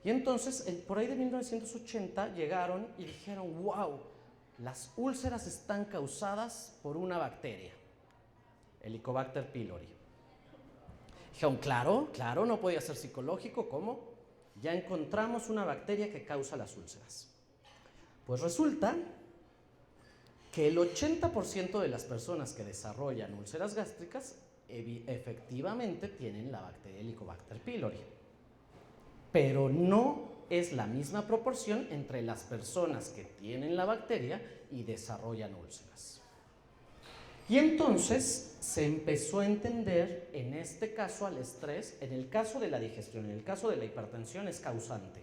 Y entonces, por ahí de 1980 llegaron y dijeron, wow, las úlceras están causadas por una bacteria, Helicobacter pylori. Dijeron, claro, no podía ser psicológico, ¿cómo? Ya encontramos una bacteria que causa las úlceras. Pues resulta que el 80% de las personas que desarrollan úlceras gástricas efectivamente tienen la bacteria Helicobacter pylori. Pero no es la misma proporción entre las personas que tienen la bacteria y desarrollan úlceras. Y entonces se empezó a entender, en este caso al estrés, en el caso de la digestión, en el caso de la hipertensión es causante.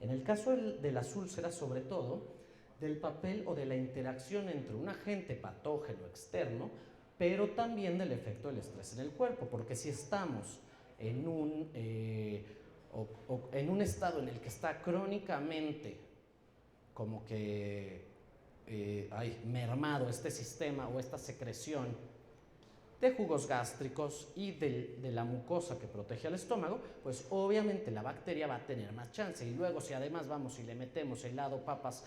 En el caso de las úlceras, sobre todo, del papel o de la interacción entre un agente patógeno externo, pero también del efecto del estrés en el cuerpo, porque si estamos en en un estado en el que está crónicamente como que mermado este sistema o esta secreción de jugos gástricos y de la mucosa que protege al estómago, pues obviamente la bacteria va a tener más chance. Y luego si además vamos y le metemos helado, papas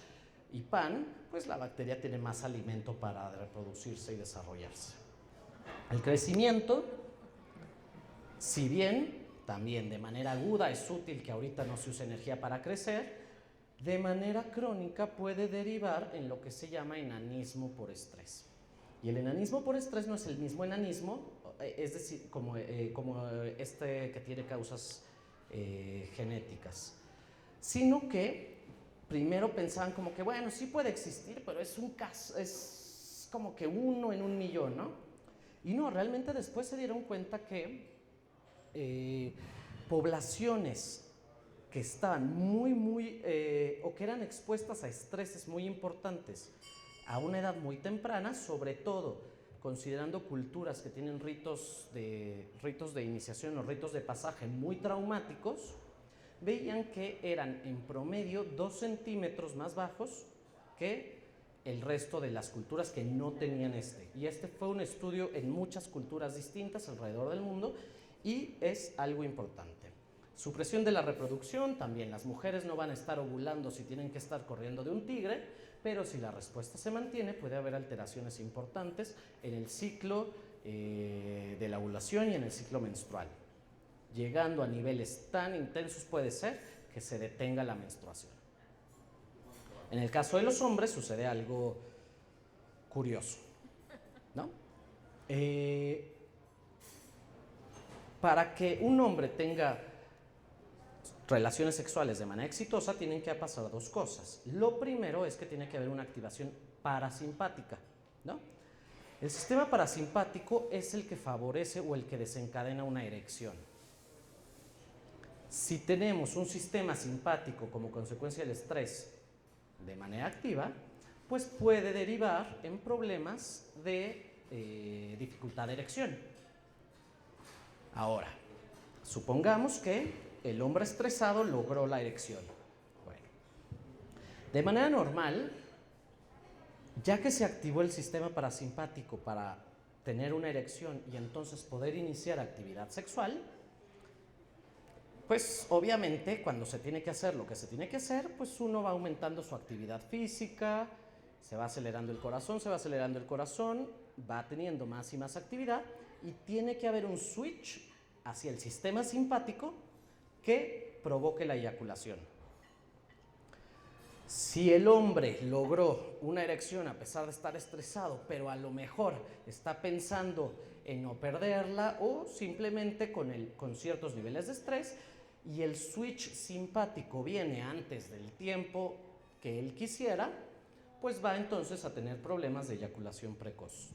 y pan, pues la bacteria tiene más alimento para reproducirse y desarrollarse. El crecimiento, si bien también de manera aguda es útil que ahorita no se use energía para crecer, de manera crónica puede derivar en lo que se llama enanismo por estrés. Y el enanismo por estrés no es el mismo enanismo, es decir, como este que tiene causas genéticas, sino que primero pensaban como que, bueno, sí puede existir, pero es un caso, es como que 1 en 1.000.000, ¿no? Y no, realmente después se dieron cuenta que poblaciones que estaban o que eran expuestas a estreses muy importantes a una edad muy temprana, sobre todo considerando culturas que tienen ritos de iniciación o ritos de pasaje muy traumáticos, veían que eran en promedio 2 centímetros más bajos que el resto de las culturas que no tenían Y este fue un estudio en muchas culturas distintas alrededor del mundo y es algo importante. Supresión de la reproducción, también las mujeres no van a estar ovulando si tienen que estar corriendo de un tigre, pero si la respuesta se mantiene puede haber alteraciones importantes en el ciclo de la ovulación y en el ciclo menstrual. Llegando a niveles tan intensos puede ser que se detenga la menstruación. En el caso de los hombres sucede algo curioso, ¿no? Para que un hombre tenga relaciones sexuales de manera exitosa tienen que pasar 2 cosas. Lo primero es que tiene que haber una activación parasimpática, ¿no? El sistema parasimpático es el que favorece o el que desencadena una erección. Si tenemos un sistema simpático como consecuencia del estrés de manera activa, pues puede derivar en problemas de dificultad de erección. Ahora, supongamos que el hombre estresado logró la erección. Bueno, de manera normal, ya que se activó el sistema parasimpático para tener una erección y entonces poder iniciar actividad sexual, pues obviamente cuando se tiene que hacer lo que se tiene que hacer, pues uno va aumentando su actividad física, se va acelerando el corazón, va teniendo más y más actividad y tiene que haber un switch hacia el sistema simpático que provoque la eyaculación. Si el hombre logró una erección a pesar de estar estresado, pero a lo mejor está pensando en no perderla o simplemente con ciertos niveles de estrés y el switch simpático viene antes del tiempo que él quisiera, pues va entonces a tener problemas de eyaculación precoz.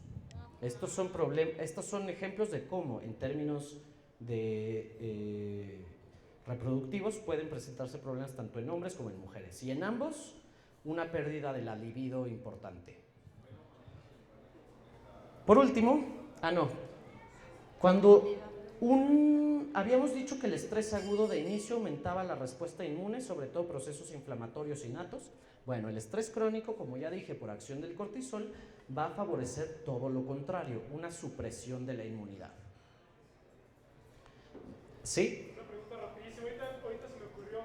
Estos son ejemplos de cómo en términos de reproductivos pueden presentarse problemas tanto en hombres como en mujeres y en ambos una pérdida de la libido importante. Por último, habíamos dicho que el estrés agudo de inicio aumentaba la respuesta inmune, sobre todo procesos inflamatorios innatos. Bueno, el estrés crónico, como ya dije, por acción del cortisol, va a favorecer todo lo contrario, una supresión de la inmunidad. ¿Sí? Una pregunta rapidísima, ahorita se me ocurrió,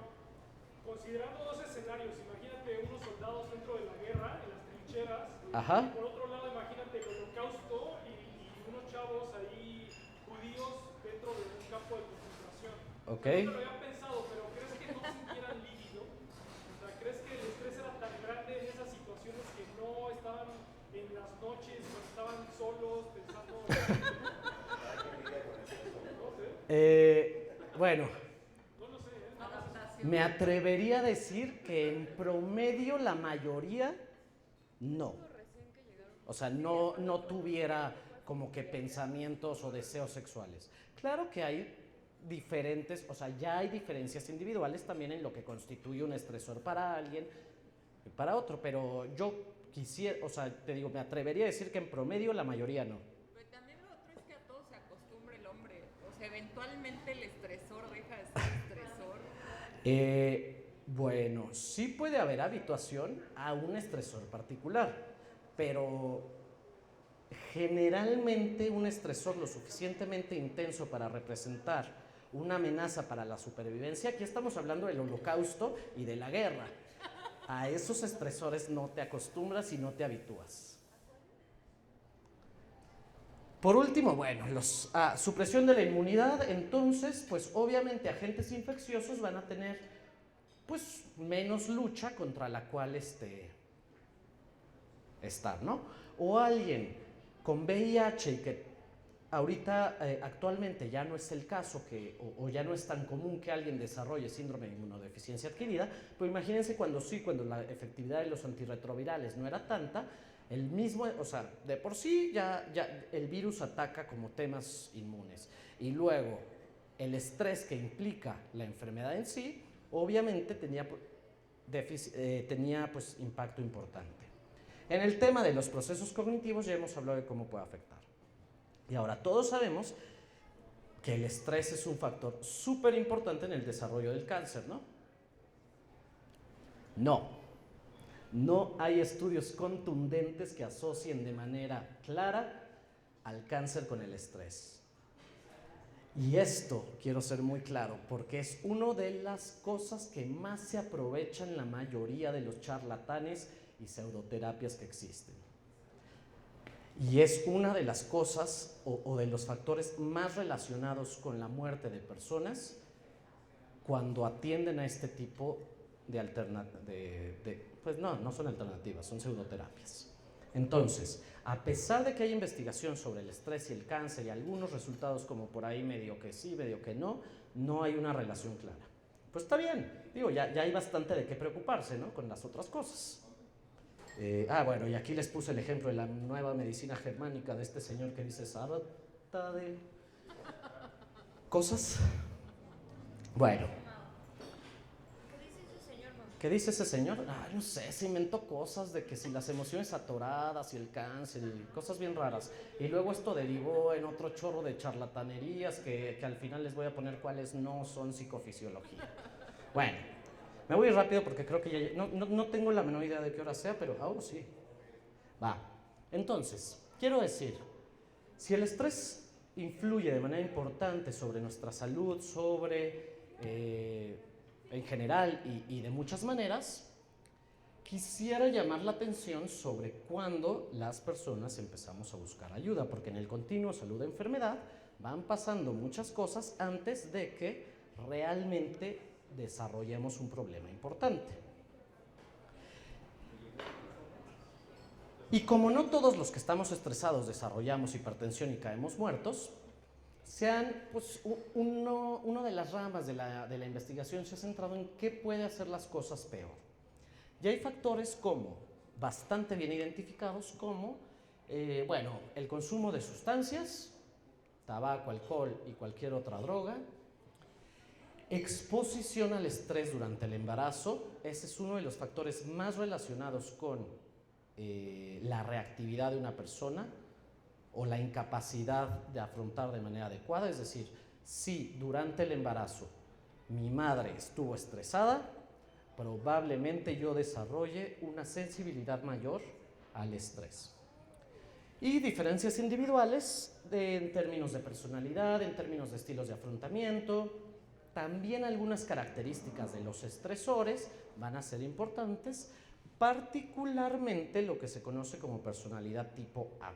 considerando 2 escenarios, imagínate unos soldados dentro de la guerra, en las trincheras, Ajá. y por otro lado imagínate el holocausto y unos chavos ahí judíos dentro de un campo de concentración. Ok. No lo había pensado, pero ¿crees que no sintieran líbido? O sea, ¿crees que el estrés era tan grande en esas situaciones que no estaban en las noches, cuando estaban solos, pensando... Bueno, me atrevería a decir que en promedio la mayoría no. O sea, no tuviera como que pensamientos o deseos sexuales. Claro que hay ya hay diferencias individuales también en lo que constituye un estresor para alguien, para otro, pero yo quisiera, o sea, te digo, me atrevería a decir que en promedio la mayoría no. Pero también lo otro es que a todo se acostumbra el hombre. O sea, eventualmente el estresor deja de ser estresor. Bueno, sí puede haber habituación a un estresor particular, pero generalmente un estresor lo suficientemente intenso para representar una amenaza para la supervivencia, aquí estamos hablando del holocausto y de la guerra, a esos estresores no te acostumbras y no te habitúas. Por último, bueno, supresión de la inmunidad, entonces, pues obviamente agentes infecciosos van a tener pues menos lucha contra la cual estar, ¿no? O alguien con VIH y que ahorita actualmente ya no es el caso o ya no es tan común que alguien desarrolle síndrome de inmunodeficiencia adquirida, pero imagínense cuando la efectividad de los antirretrovirales no era tanta, el mismo, o sea, de por sí ya el virus ataca como temas inmunes y luego el estrés que implica la enfermedad en sí, obviamente tenía pues impacto importante. En el tema de los procesos cognitivos ya hemos hablado de cómo puede afectar. Y ahora todos sabemos que el estrés es un factor súper importante en el desarrollo del cáncer, ¿no? No hay estudios contundentes que asocien de manera clara al cáncer con el estrés. Y esto quiero ser muy claro, porque es una de las cosas que más se aprovechan la mayoría de los charlatanes y pseudoterapias que existen. Y es una de las cosas o de los factores más relacionados con la muerte de personas cuando atienden a este tipo de alternativas. Pues no son alternativas, son pseudoterapias. Entonces, a pesar de que hay investigación sobre el estrés y el cáncer y algunos resultados como por ahí medio que sí, medio que no hay una relación clara. Pues está bien, digo, ya hay bastante de qué preocuparse, ¿no? Con las otras cosas. Bueno, y aquí les puse el ejemplo de la nueva medicina germánica de este señor que dice sarta de cosas. Bueno. ¿Qué dice ese señor? No sé, se inventó cosas de que si las emociones atoradas y el cáncer y cosas bien raras. Y luego esto derivó en otro chorro de charlatanerías que al final les voy a poner cuáles no son psicofisiología. Bueno, me voy rápido porque creo que ya no tengo la menor idea de qué hora sea, pero sí. Va. Entonces, quiero decir, si el estrés influye de manera importante sobre nuestra salud, en general y de muchas maneras, quisiera llamar la atención sobre cuándo las personas empezamos a buscar ayuda, porque en el continuo salud-enfermedad van pasando muchas cosas antes de que realmente desarrollemos un problema importante. Y como no todos los que estamos estresados desarrollamos hipertensión y caemos muertos, una de las ramas de la investigación se ha centrado en qué puede hacer las cosas peor. Y hay factores bastante bien identificados como, el consumo de sustancias, tabaco, alcohol y cualquier otra droga, exposición al estrés durante el embarazo, ese es uno de los factores más relacionados con la reactividad de una persona, o la incapacidad de afrontar de manera adecuada, es decir, si durante el embarazo mi madre estuvo estresada, probablemente yo desarrolle una sensibilidad mayor al estrés. Y diferencias individuales en términos de personalidad, en términos de estilos de afrontamiento, también algunas características de los estresores van a ser importantes, particularmente lo que se conoce como personalidad tipo A.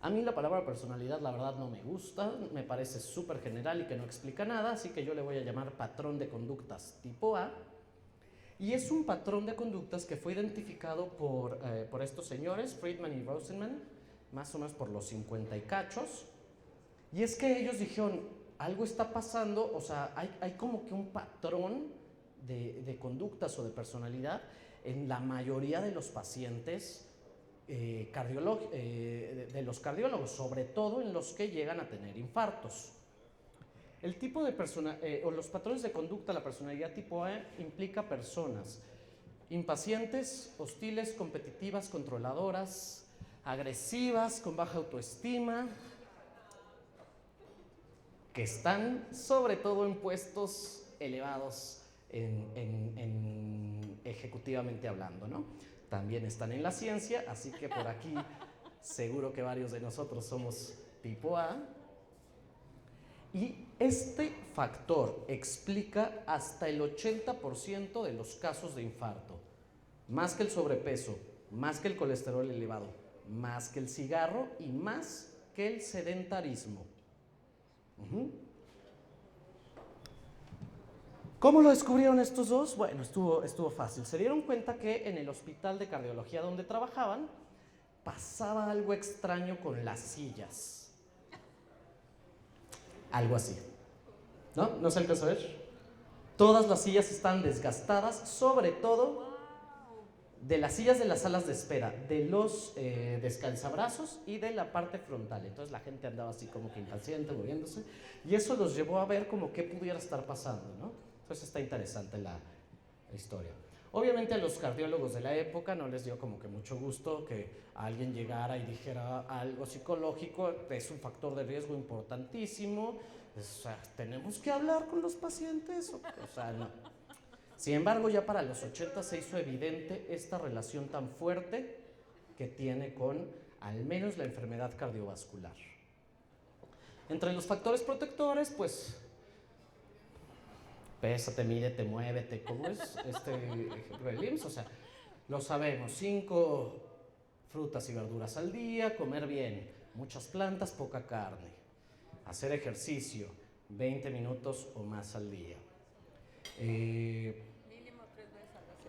A mí la palabra personalidad, la verdad, no me gusta, me parece súper general y que no explica nada, así que yo le voy a llamar patrón de conductas tipo A. Y es un patrón de conductas que fue identificado por estos señores, Friedman y Rosenman, más o menos por los 50 y cachos. Y es que ellos dijeron, algo está pasando, o sea, hay como que un patrón de conductas o de personalidad en la mayoría de los pacientes de los cardiólogos, sobre todo en los que llegan a tener infartos. El tipo de o los patrones de conducta, la personalidad tipo A, implica personas Impacientes, hostiles, competitivas, controladoras, agresivas, con baja autoestima, que están sobre todo en puestos elevados ejecutivamente hablando, ¿no? También están en la ciencia, así que por aquí seguro que varios de nosotros somos tipo A. Y este factor explica hasta el 80% de los casos de infarto, más que el sobrepeso, más que el colesterol elevado, más que el cigarro y más que el sedentarismo. ¿Cómo lo descubrieron estos dos? Bueno, estuvo fácil. Se dieron cuenta que en el hospital de cardiología donde trabajaban pasaba algo extraño con las sillas. Algo así. ¿No? ¿No se alcanza a ver? Todas las sillas están desgastadas, sobre todo de las sillas de las salas de espera, de los descansabrazos y de la parte frontal. Entonces la gente andaba así como que impaciente, moviéndose, y eso los llevó a ver como qué pudiera estar pasando, ¿no? Entonces está interesante la historia. Obviamente a los cardiólogos de la época no les dio como que mucho gusto que alguien llegara y dijera algo psicológico, es un factor de riesgo importantísimo, o sea, tenemos que hablar con los pacientes, o sea, no. Sin embargo, ya para los 80 se hizo evidente esta relación tan fuerte que tiene con al menos la enfermedad cardiovascular. Entre los factores protectores, pues, pésate, mídete, muévete, ¿cómo es este ejemplo del IMSS? O sea, lo sabemos, 5 frutas y verduras al día, comer bien, muchas plantas, poca carne, hacer ejercicio, 20 minutos o más al día.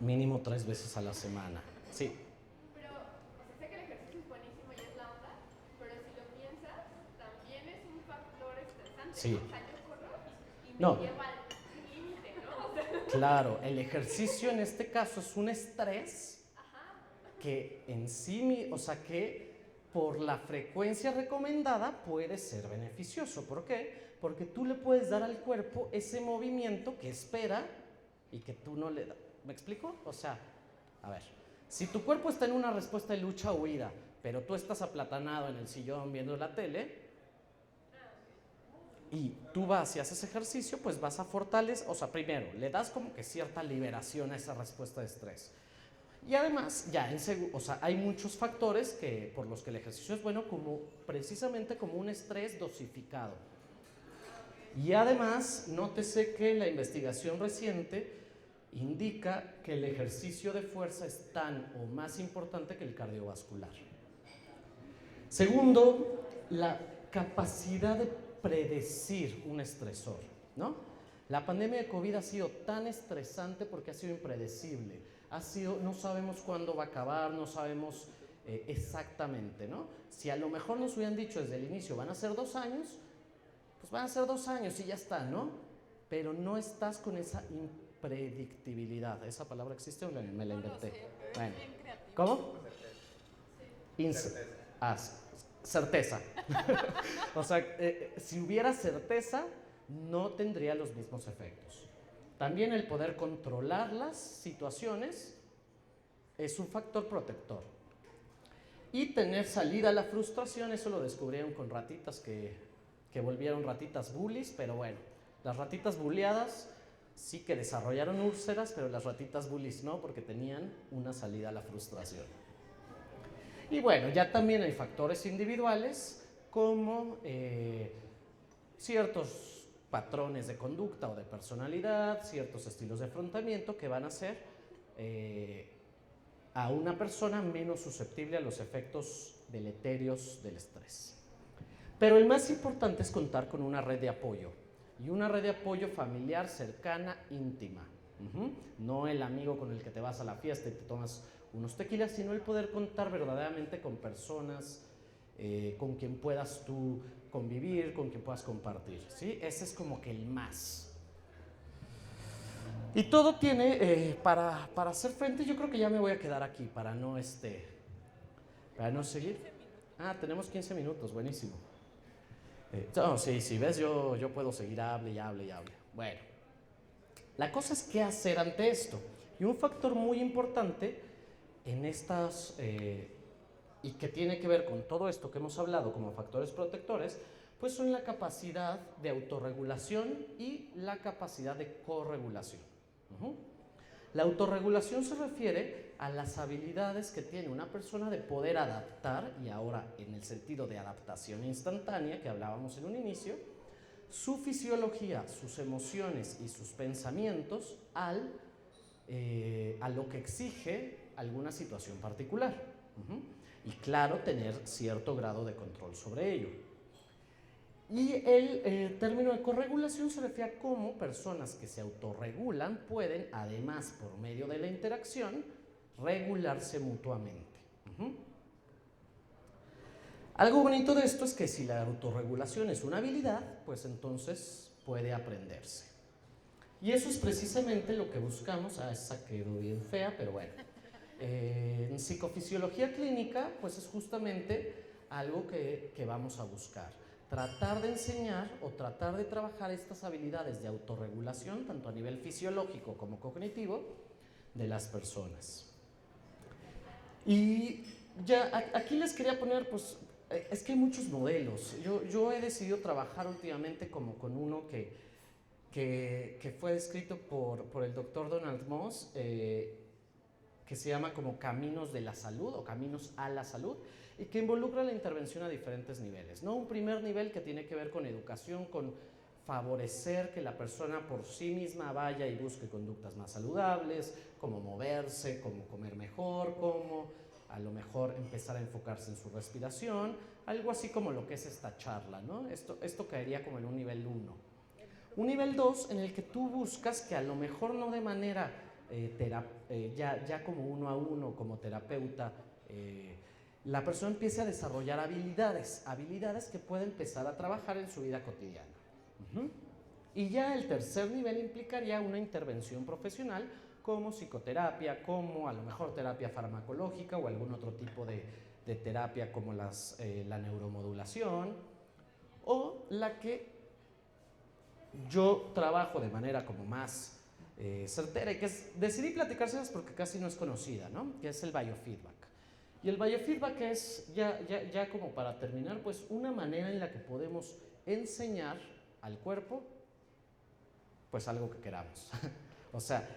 Mínimo 3 veces a la semana. Sí. Pero, o sea, sé que el ejercicio es buenísimo y es la onda, pero si lo piensas, también es un factor estresante. Sí. O sea, yo corro y me No. lleva al límite, ¿no? O sea, Claro, el ejercicio en este caso es un estrés que en sí, o sea que por la frecuencia recomendada puede ser beneficioso. ¿Por qué? Porque tú le puedes dar al cuerpo ese movimiento que espera y que tú no le das. ¿Me explico? O sea, a ver, si tu cuerpo está en una respuesta de lucha o huida, pero tú estás aplatanado en el sillón viendo la tele y tú vas y haces ejercicio, pues vas a fortalecer, o sea, primero, le das como que cierta liberación a esa respuesta de estrés. Y además, o sea, hay muchos factores por los que el ejercicio es bueno, como precisamente como un estrés dosificado. Y además, nótese que la investigación reciente indica que el ejercicio de fuerza es tan o más importante que el cardiovascular. Segundo, la capacidad de predecir un estresor, ¿no? La pandemia de COVID ha sido tan estresante porque ha sido impredecible. No sabemos cuándo va a acabar, no sabemos exactamente, ¿no? Si a lo mejor nos hubieran dicho desde el inicio van a ser 2 años, pues van a ser 2 años y ya está, ¿no? Pero no estás con esa impredictibilidad. ¿Esa palabra existe o me la inventé? No lo sé, pero bueno. es bien creativo. ¿Cómo? Certeza. O sea, si hubiera certeza, no tendría los mismos efectos. También el poder controlar las situaciones es un factor protector. Y tener salida a la frustración, eso lo descubrieron con ratitas que volvieron ratitas bullies, pero bueno, las ratitas bulleadas sí que desarrollaron úlceras, pero las ratitas bullies no, porque tenían una salida a la frustración. Y bueno, ya también hay factores individuales como ciertos patrones de conducta o de personalidad, ciertos estilos de afrontamiento que van a hacer a una persona menos susceptible a los efectos deleterios del estrés. Pero el más importante es contar con una red de apoyo, y una red de apoyo familiar, cercana, íntima. No el amigo con el que te vas a la fiesta y te tomas unos tequilas, sino el poder contar verdaderamente con personas con quien puedas tú convivir, con quien puedas compartir, ¿sí? Ese es como que el más. Y todo tiene, para hacer frente, yo creo que ya me voy a quedar aquí para no seguir. Ah, tenemos 15 minutos, buenísimo. No, sí, ves, yo puedo seguir, hable y hable y hable. Bueno, la cosa es qué hacer ante esto. Y un factor muy importante en estas, y que tiene que ver con todo esto que hemos hablado como factores protectores, pues son la capacidad de autorregulación y la capacidad de corregulación. La autorregulación se refiere a las habilidades que tiene una persona de poder adaptar, y ahora en el sentido de adaptación instantánea que hablábamos en un inicio, su fisiología, sus emociones y sus pensamientos a lo que exige alguna situación particular. Y claro, tener cierto grado de control sobre ello. Y el término de corregulación se refiere a cómo personas que se autorregulan pueden, además, por medio de la interacción, regularse mutuamente. Algo bonito de esto es que si la autorregulación es una habilidad, pues entonces puede aprenderse. Y eso es precisamente lo que buscamos. Esa quedó bien fea, pero bueno. En psicofisiología clínica, pues es justamente algo que vamos a buscar. Tratar de enseñar o tratar de trabajar estas habilidades de autorregulación, tanto a nivel fisiológico como cognitivo, de las personas. Y ya aquí les quería poner, pues, es que hay muchos modelos. Yo he decidido trabajar últimamente como con uno que fue descrito por el doctor Donald Moss, que se llama como Caminos de la Salud o Caminos a la Salud, y que involucra la intervención a diferentes niveles, ¿no? Un primer nivel que tiene que ver con educación, con favorecer que la persona por sí misma vaya y busque conductas más saludables, como moverse, como comer mejor, como a lo mejor empezar a enfocarse en su respiración, algo así como lo que es esta charla, ¿no? Esto caería como en un nivel 1. Un nivel 2 en el que tú buscas que a lo mejor no de manera ya como uno a uno, como terapeuta, la persona empiece a desarrollar habilidades que puede empezar a trabajar en su vida cotidiana. Y ya el tercer nivel implicaría una intervención profesional como psicoterapia, como a lo mejor terapia farmacológica o algún otro tipo de terapia como la neuromodulación, o la que yo trabajo de manera como más certera y que decidí platicárselas porque casi no es conocida, ¿no? Que es el biofeedback. Y el biofeedback es, ya como para terminar, pues una manera en la que podemos enseñar al cuerpo pues algo que queramos. O sea,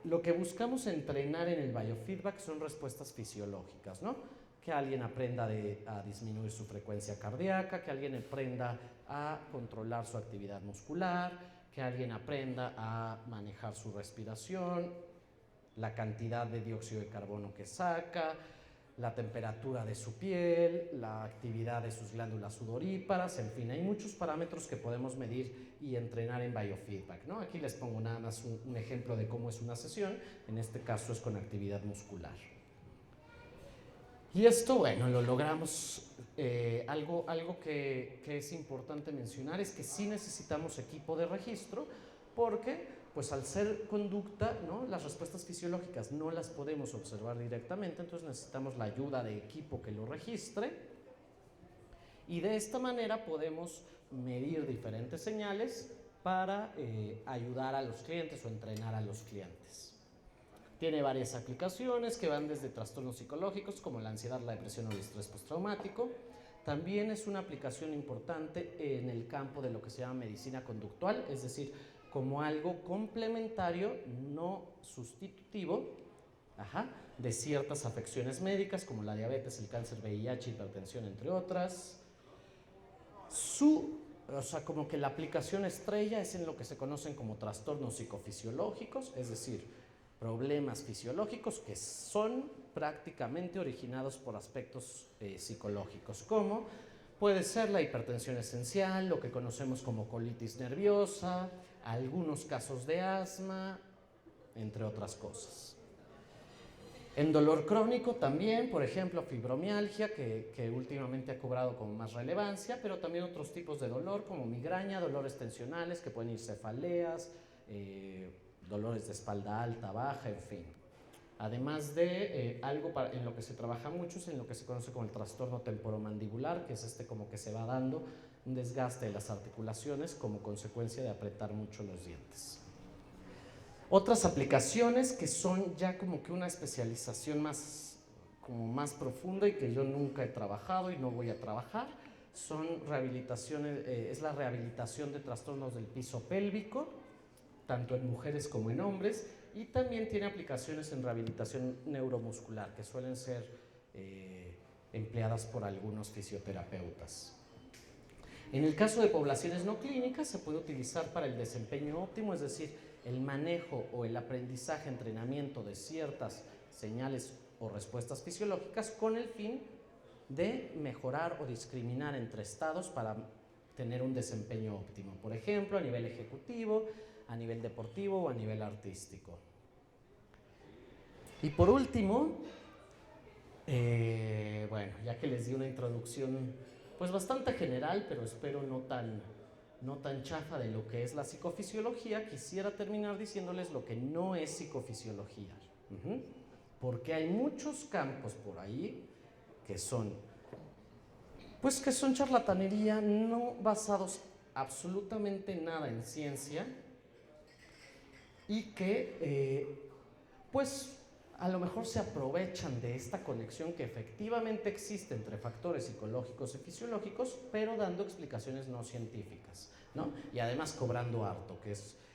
lo que buscamos entrenar en el biofeedback son respuestas fisiológicas, ¿no? Que alguien aprenda a disminuir su frecuencia cardíaca, que alguien aprenda a controlar su actividad muscular, que alguien aprenda a manejar su respiración, la cantidad de dióxido de carbono que saca, la temperatura de su piel, la actividad de sus glándulas sudoríparas, en fin, hay muchos parámetros que podemos medir y entrenar en biofeedback, ¿no? Aquí les pongo nada más un ejemplo de cómo es una sesión, en este caso es con actividad muscular. Y esto, bueno, lo logramos. Algo que es importante mencionar es que sí necesitamos equipo de registro porque pues al ser conducta, ¿no? Las respuestas fisiológicas no las podemos observar directamente, entonces necesitamos la ayuda de equipo que lo registre, y de esta manera podemos medir diferentes señales para ayudar a los clientes o entrenar a los clientes. Tiene varias aplicaciones que van desde trastornos psicológicos como la ansiedad, la depresión o el estrés postraumático. También es una aplicación importante en el campo de lo que se llama medicina conductual, es decir, como algo complementario, no sustitutivo, de ciertas afecciones médicas como la diabetes, el cáncer, VIH, hipertensión, entre otras. O sea, como que la aplicación estrella es en lo que se conocen como trastornos psicofisiológicos, es decir, problemas fisiológicos que son prácticamente originados por aspectos psicológicos, como puede ser la hipertensión esencial, lo que conocemos como colitis nerviosa, algunos casos de asma, entre otras cosas. En dolor crónico también, por ejemplo, fibromialgia, que últimamente ha cobrado como más relevancia, pero también otros tipos de dolor como migraña, dolores tensionales, que pueden ir cefaleas, dolores de espalda alta, baja, en fin. Además de algo en lo que se trabaja mucho es en lo que se conoce como el trastorno temporomandibular, que es como que se va dando un desgaste de las articulaciones como consecuencia de apretar mucho los dientes. Otras aplicaciones que son ya como que una especialización como más profunda y que yo nunca he trabajado y no voy a trabajar, son rehabilitaciones, es la rehabilitación de trastornos del piso pélvico, tanto en mujeres como en hombres, y también tiene aplicaciones en rehabilitación neuromuscular, que suelen ser empleadas por algunos fisioterapeutas. En el caso de poblaciones no clínicas, se puede utilizar para el desempeño óptimo, es decir, el manejo o el aprendizaje, entrenamiento de ciertas señales o respuestas fisiológicas con el fin de mejorar o discriminar entre estados para tener un desempeño óptimo. Por ejemplo, a nivel ejecutivo, a nivel deportivo o a nivel artístico. Y por último, bueno, ya que les di una introducción pues bastante general, pero espero no tan chafa de lo que es la psicofisiología, quisiera terminar diciéndoles lo que no es psicofisiología. Porque hay muchos campos por ahí que son charlatanería, no basados absolutamente en nada en ciencia y que pues a lo mejor se aprovechan de esta conexión que efectivamente existe entre factores psicológicos y fisiológicos, pero dando explicaciones no científicas, ¿no? Y además cobrando harto,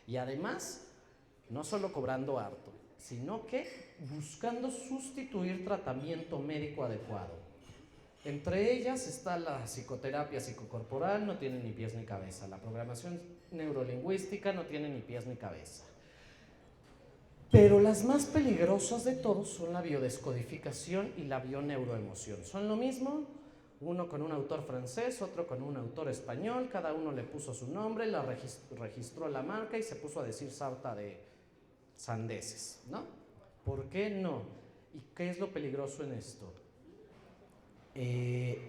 y además no solo cobrando harto, sino que buscando sustituir tratamiento médico adecuado. Entre ellas está la psicoterapia psicocorporal, no tiene ni pies ni cabeza. La programación neurolingüística no tiene ni pies ni cabeza. Pero las más peligrosas de todos son la biodescodificación y la bioneuroemoción. Son lo mismo, uno con un autor francés, otro con un autor español, cada uno le puso su nombre, registró la marca y se puso a decir sarta de sandeces, ¿no? ¿Por qué no? ¿Y qué es lo peligroso en esto?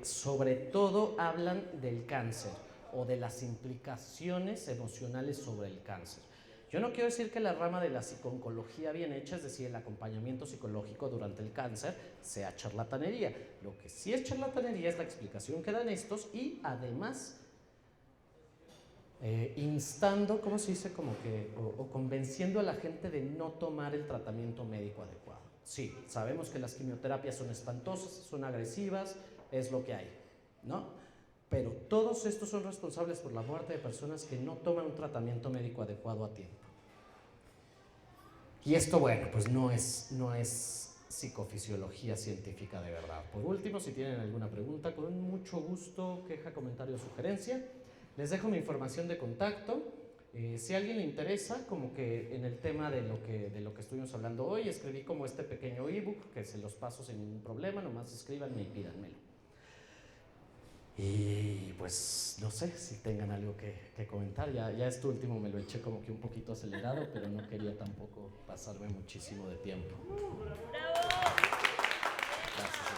Sobre todo hablan del cáncer o de las implicaciones emocionales sobre el cáncer. Yo no quiero decir que la rama de la psico-oncología bien hecha, es decir, el acompañamiento psicológico durante el cáncer, sea charlatanería. Lo que sí es charlatanería es la explicación que dan estos y además instando, ¿cómo se dice? Como que, o convenciendo a la gente de no tomar el tratamiento médico adecuado. Sí, sabemos que las quimioterapias son espantosas, son agresivas, es lo que hay, ¿no? Pero todos estos son responsables por la muerte de personas que no toman un tratamiento médico adecuado a tiempo. Y esto, bueno, pues no es psicofisiología científica de verdad. Por último, si tienen alguna pregunta, con mucho gusto, queja, comentario o sugerencia, les dejo mi información de contacto. Si a alguien le interesa, como que en el tema de lo que estuvimos hablando hoy, escribí como este pequeño ebook que se los paso sin ningún problema, nomás escríbanme y pídanmelo. Y pues no sé si tengan algo que comentar, ya este último me lo eché como que un poquito acelerado, pero no quería tampoco pasarme muchísimo de tiempo. Gracias.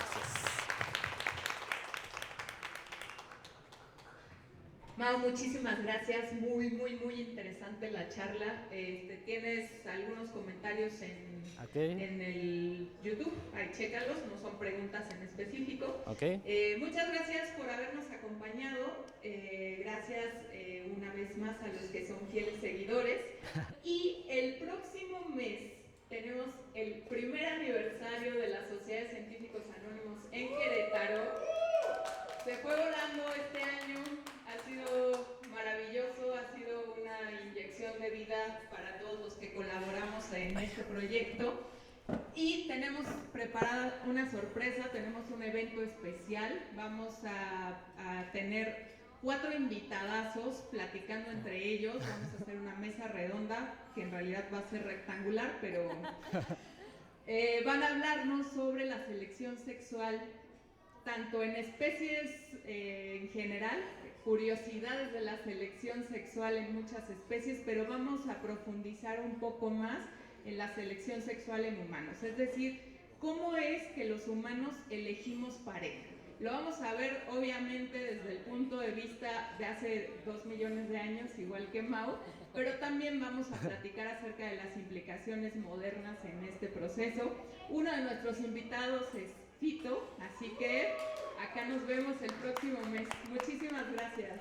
Mau, muchísimas gracias, muy interesante la charla. Tienes algunos comentarios en el YouTube, ahí chécalos, no son preguntas en específico. Muchas gracias por habernos acompañado, gracias una vez más a los que son fieles seguidores. Y el próximo mes tenemos el primer aniversario de la Sociedad de Científicos Anónimos en Querétaro. Se fue volando este año, ha sido maravilloso, ha sido una inyección de vida para todos los que colaboramos en este proyecto. Y tenemos preparada una sorpresa, tenemos un evento especial, vamos a tener 4 invitadazos platicando entre ellos, vamos a hacer una mesa redonda que en realidad va a ser rectangular, pero van a hablarnos sobre la selección sexual tanto en especies en general, curiosidades de la selección sexual en muchas especies, pero vamos a profundizar un poco más en la selección sexual en humanos, es decir, cómo es que los humanos elegimos pareja. Lo vamos a ver obviamente desde el punto de vista de hace 2 millones de años, igual que Mau, pero también vamos a platicar acerca de las implicaciones modernas en este proceso. Uno de nuestros invitados es Fito, así que acá nos vemos el próximo mes. Muchísimas gracias.